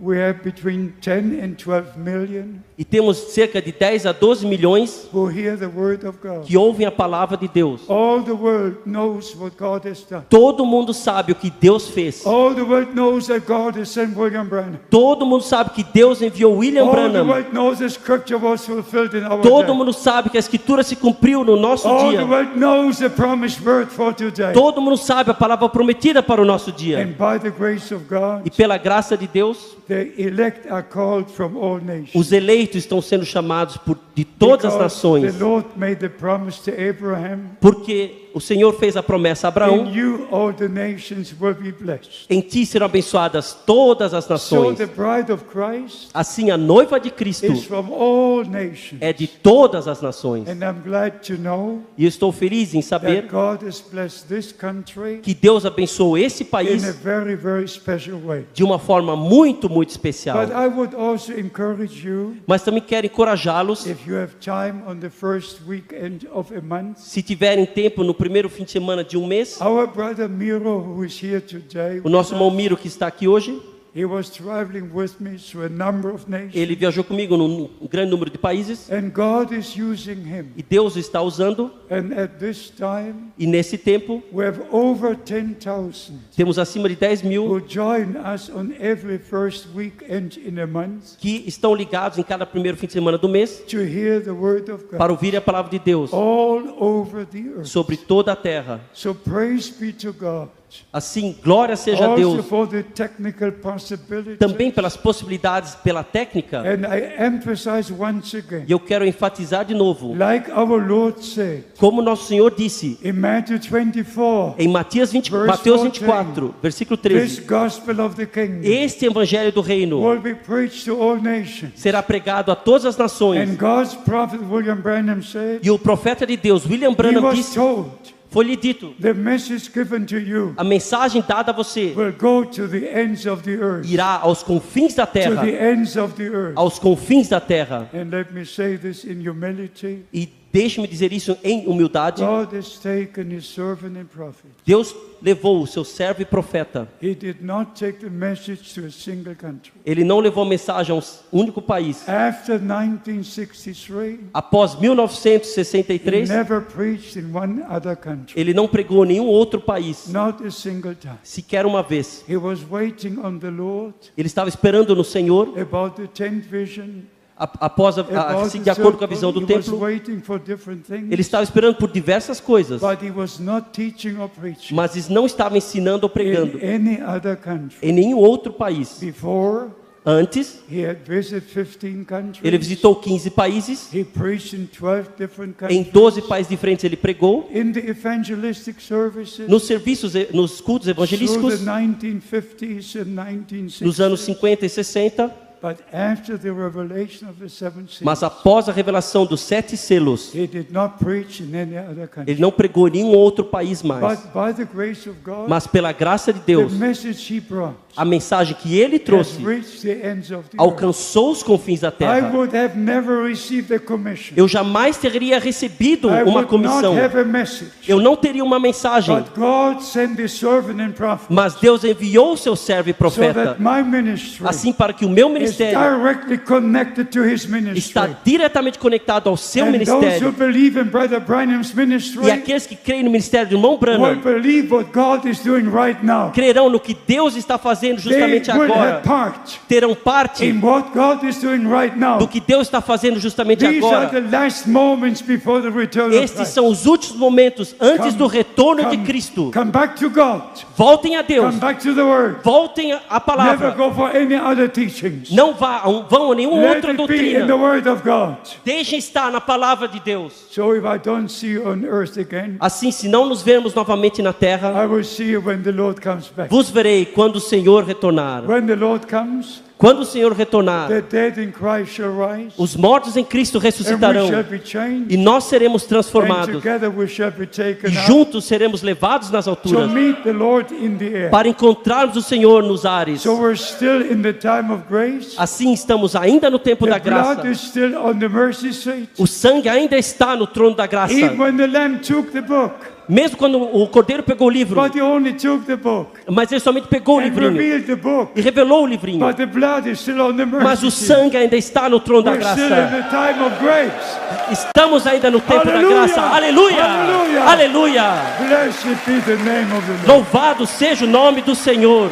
we have between 10 and 12 million E temos cerca de 10 a 12 milhões who hear the word of God. que ouvem a palavra de Deus. All the world knows what God has done. Todo mundo sabe o que Deus fez. All the world knows that God has sent William Branham. Todo mundo sabe que Deus enviou William All the Branham. world knows the scripture was fulfilled in our Todo day. mundo sabe que a escritura se cumpriu no nosso All the dia. world knows the promised word for today. Todo mundo sabe a palavra prometida para o nosso dia. And by the grace of God, E pela graça de Deus, the elect are called from all nations. os eleitos estão sendo chamados de todas as Because nações. the Lord made the promise to Abraham, Porque o Senhor fez a promessa a in Abraão: you all the nations will be blessed. em ti serão abençoadas todas as So nações. the bride of Christ Assim, a noiva de Cristo is from all nations. é de todas as nações. And I'm glad to know E eu estou feliz em saber that God has blessed this country que Deus abençoou esse in a país very, very special way. de uma forma muito, muito especial. But I would also encourage you, Mas também quero encorajá-los, if you have time on the first weekend of a month, se tiverem tempo no primeiro fim de semana de um mês. our brother Miro, who is here today, O nosso irmão Miro, que está aqui hoje, he was traveling with me through a number of nations. ele viajou comigo num grande número de países. And God is using him. E Deus está usando. And at this time, E nesse tempo, we have over 10,000 temos acima de 10 mil who join us on every first weekend in a month que estão ligados em cada primeiro fim de semana do mês to hear the word of God para ouvir a palavra de Deus all over the earth. sobre toda a terra. So praise be to God. Assim, glória seja a Also Deus for the technical possibilities. também pelas possibilidades, pela técnica. And I emphasize once again, E eu quero enfatizar de novo, like our Lord said como nosso Senhor disse in Matthew 24, em Mateus 24, versículo this 13: gospel of the kingdom este evangelho do reino will be preached to all nations. será pregado a todas as nações. And God's prophet William Branham said, E o profeta de Deus, William he Branham, was disse, told, foi-lhe dito, the message given to you a mensagem dada a você will go to the ends of the earth. irá aos confins da To terra, the ends of the earth. aos confins da terra. And let me say this in humility. E Deixe-me dizer isso em humildade. God has taken his servant and prophet. Deus levou o seu servo e profeta. He did not take the message to a single country. Ele não levou a mensagem a um único país. After 1963, Após he 1963, never preached in one other country. ele não pregou em nenhum outro país, Not a single time. sequer uma vez. He was waiting on the Lord Ele estava esperando no Senhor, about the tent vision. após About de acordo com a visão do he was templo. waiting for different things, Ele estava esperando por diversas coisas, but he was not teaching or preaching mas ele não estava ensinando ou pregando in any other country. em nenhum outro país. Before, Antes, he had visited 15 countries. ele visitou 15 países. He preached in 12 different Em countries. 12 países diferentes ele pregou. In the evangelistic services, Nos serviços, nos cultos through evangelísticos, the 1950s and 1960s. nos anos 50 e 60. But after the revelation of the seven seals, Mas após a revelação dos 7 selos, he did not preach in any other country. ele não pregou em nenhum outro país mais. But by the grace of God, Mas pela graça de the Deus, message he brought a mensagem que ele has trouxe reached the ends of the earth. alcançou os confins da I terra. would have never received a commission. Eu jamais teria recebido I uma would comissão. not have a message. Eu não teria uma mensagem. But God sent his servant and prophet Mas Deus enviou o seu servo e so profeta, that my ministry assim para que o meu is ministério directly connected to his ministry. está diretamente conectado ao seu And those who ministério. believe in Brother Branham's ministry E aqueles que creem no ministério do irmão will Branham believe what God is doing right now. crerão no que Deus está fazendo They justamente will agora. have part Terão parte in what God is doing right now. do que Deus está fazendo justamente These are the agora. last moments before the return of Estes Christ. são os últimos momentos antes do retorno de Come, Cristo. come back to God. Voltem a Deus. Come back to the Word. Voltem à Never palavra. go for any other teachings. Não vão a nenhuma Let outra it be in the doutrina. Word of God. Deixem estar na palavra de Deus. So if I don't see you on earth again, Assim, se não nos vermos novamente na terra, I will see you when the Lord comes back. vos verei quando o Senhor retornar. When the Lord comes, Quando o Senhor retornar, the dead in Christ shall rise, os mortos em Cristo and we ressuscitarão shall be changed, e nós seremos and transformados together we shall be taken e up juntos seremos levados nas to alturas meet the Lord in the air. para encontrarmos o Senhor nos ares. So we're still in the time of grace. Assim estamos ainda no tempo da The blood graça. is still on the mercy seat. O sangue ainda está no trono da graça. Even when the Lamb took the book, Mesmo quando o cordeiro pegou o livro, but he only took the book mas ele somente pegou o and livrinho revealed the book, e revelou o livrinho. but the blood is still on the Mas mercy o seat. sangue ainda está no trono da We're still in graça. the time of grace. Estamos ainda no tempo da Aleluia! graça. Aleluia! Aleluia! Aleluia! Blessed be the name of the Lord. Louvado seja o nome do Senhor.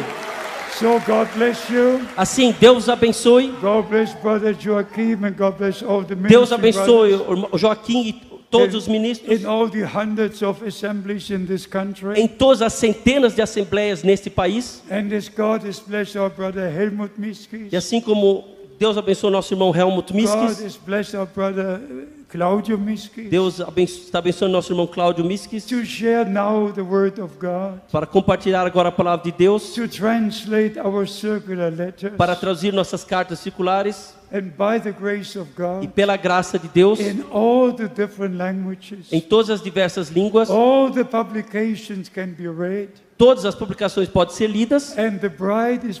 So God bless you. Assim, Deus abençoe. God bless Brother Joachim and God bless all the Deus ministry abençoe brothers o irmão Joaquim e todos os ministros. in all the hundreds of assemblies in this country. Em todas as centenas de assembleias neste país. And as God has blessed our brother Helmut E Miskis, assim como Deus abençoe nosso irmão Helmut God Miskis. has blessed our brother Claudio Miskis, Deus está abençoando nosso irmão Cláudio Miskis to share now the word of God, para compartilhar agora a palavra de Deus, to translate our circular letters, para traduzir nossas cartas circulares and by the grace of e God, pela graça de Deus, in all the different languages, em todas as diversas línguas, all the publications can be read, todas as publicações podem ser lidas and the bride is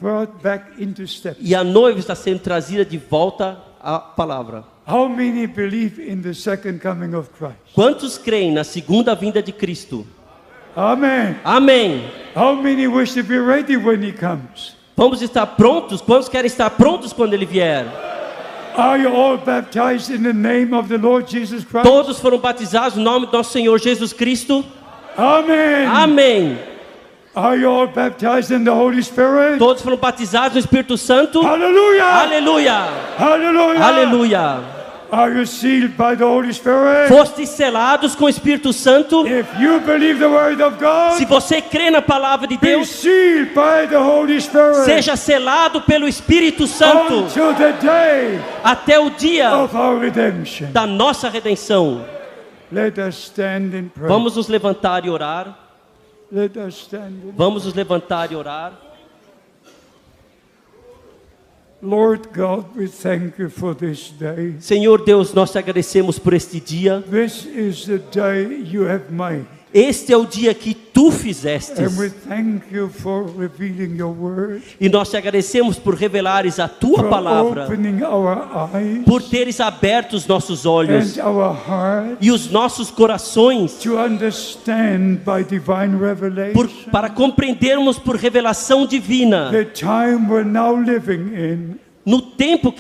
brought back into steps. e a noiva está sendo trazida de volta à palavra. How many believe in the second coming of Christ? Quantos creem na segunda vinda de Cristo? Amen. Amém. How many wish to be ready when he comes? Vamos estar prontos? Quantos querem estar prontos quando ele vier? Are you all baptized in the name of the Lord Jesus Christ? Todos foram batizados no nome do nosso Senhor Jesus Cristo? Amen. Amém. Are you all baptized in the Holy Spirit? Todos foram batizados no Espírito Santo? Hallelujah. Aleluia. Hallelujah. Aleluia. Are you sealed by the Holy Spirit? Fostes selados com o Espírito Santo? If you believe the word of Se God, você crê na palavra de be Deus, sealed by the Holy Spirit seja selado pelo Espírito Santo until the day até o dia of our redemption. da nossa redenção. Let us stand and pray. Vamos nos levantar e orar. Let us stand and Vamos nos levantar e orar. Lord God, we thank you for this day. Senhor Deus, nós te agradecemos por este dia. This is the day you have made. Este é o dia que tu fizestes. And we thank you for revealing your word, E nós te agradecemos por revelares a tua for palavra, opening our eyes por teres aberto os nossos olhos and our heart e os nossos corações to understand by divine revelation para compreendermos por revelação divina the time we're now living in. no tempo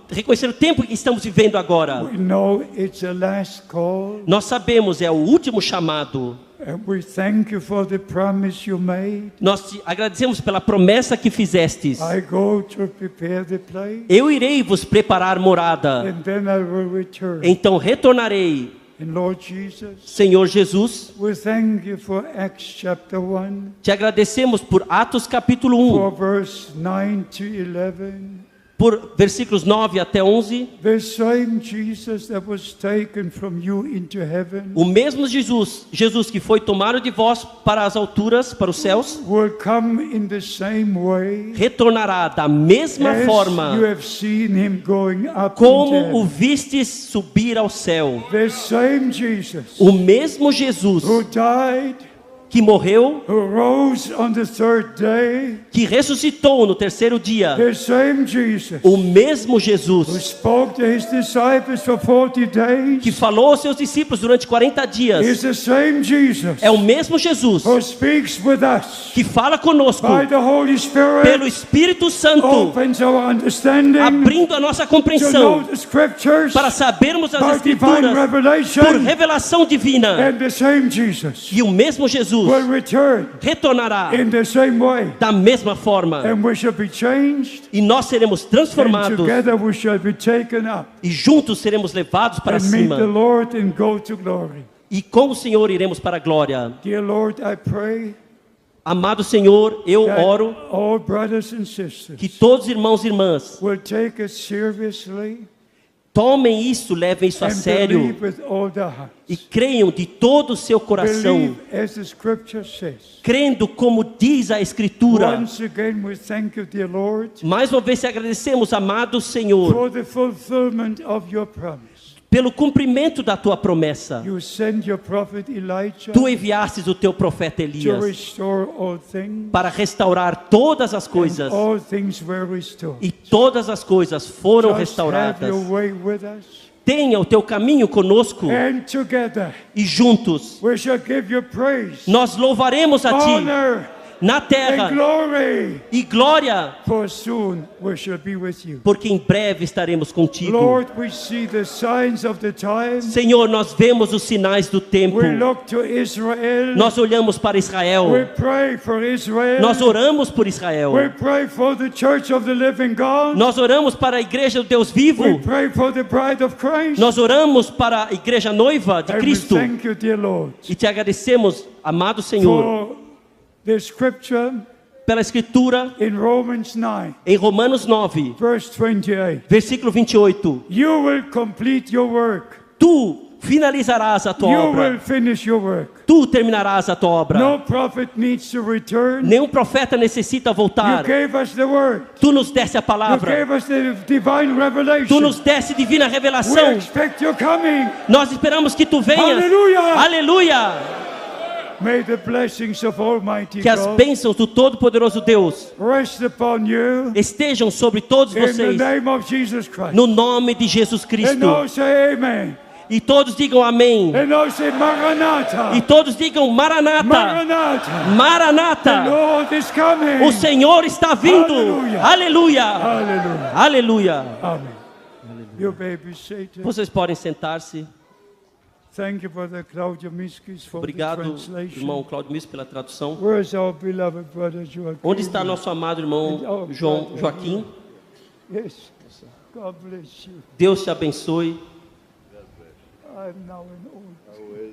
reconhecer o tempo que estamos vivendo agora. We know it's the last call, Nós sabemos, é o último chamado. and we thank you for the promise you made. Nós te agradecemos pela promessa que fizestes. I go to prepare the place, Eu irei vos preparar morada, and then I will return. então retornarei. And Lord Jesus, Senhor Jesus, we thank you for Acts chapter 1, te agradecemos por Atos capítulo 1, for verse 9 to 11. por versículos 9 até 11. The same Jesus that was taken from you into heaven O mesmo Jesus que foi tomado de vós para as alturas, para os céus, will come in the same way retornará da mesma as you forma have seen him going up como into o heaven. vistes subir ao céu. The same Jesus O mesmo Jesus who died, que morreu, who rose on the third day, que ressuscitou no terceiro dia. the same Jesus O mesmo who Jesus spoke to his disciples for 40 days que falou aos seus discípulos durante 40 is dias. the same Jesus É o mesmo Jesus who speaks with us que fala conosco by the Holy Spirit, pelo Espírito Santo, opens our understanding abrindo a nossa to know compreensão the scriptures para sabermos as by divine Escrituras por revelation, revelação divina. and the same Jesus E o mesmo Jesus will return retornará in the same way, da mesma forma. and we shall be changed, E nós seremos and transformados together we shall be taken up e juntos seremos levados para and meet the cima. Lord and go to glory. E com o Senhor iremos para a glória. Dear Lord, I pray Amado Senhor, eu that oro all brothers and sisters que todos irmãos e irmãs will take it seriously tomem isso, levem isso a and sério believe with all their hearts. e creiam de todo o seu coração, Believe as the scripture says. crendo como diz a Escritura. Once again we thank you, dear Lord, Mais uma vez te agradecemos, amado Senhor, for the fulfillment of your promise. pelo cumprimento da tua promessa. You sent your prophet Elijah Tu enviastes o teu profeta to Elias restore all things, para restaurar todas as coisas, all things were restored. e todas as coisas foram Just have restauradas. your way with us, Tenha o teu caminho conosco and together e juntos we shall give you praise, nós louvaremos a ti honor, na and terra glory, e glória, for soon we shall be with you. porque em breve estaremos contigo. Lord, we see the signs of the time. Senhor, nós vemos os sinais do tempo. We look to Israel. Nós olhamos para Israel. We pray for Israel. Nós oramos por Israel. We pray for the church of the living God. Nós oramos para a igreja do Deus We vivo. pray for the bride of Christ. Nós oramos para a igreja noiva de And we Cristo. thank you, dear Lord, E te agradecemos, amado Senhor, for the scripture pela Escritura in Romans 9, em Romanos 9, verse 28. versículo 28. You will complete your work. Tu finalizarás a tua You obra. will finish your work. Tu terminarás a tua obra. No prophet needs to return. Nenhum profeta necessita You voltar. gave us the word. Tu nos deste a You palavra. gave us the divine Tu revelation. nos deste divina We revelação. expect your coming. Nós esperamos que tu venhas. Aleluia! Aleluia! May the blessings of Almighty Que as God bênçãos do Todo-Poderoso Deus rest upon you estejam sobre todos in the vocês. name of Jesus Christ. No nome de Jesus And Cristo. all say amen. E todos digam amém. And all say Maranatha. E todos digam Maranata. Maranatha. The Maranata. Lord is coming. O Senhor está vindo. Aleluia. Aleluia. Hallelujah. Aleluia. Amen. You may be seated. Vocês podem sentar-se. Thank you, Brother Claudio Miskis, for the Obrigado, irmão translation. Claudio Miss, pela tradução. Where is our beloved brother Joaquim? Onde está nosso amado irmão Joaquim? Yes. God bless you. Deus te abençoe. I'm now in old.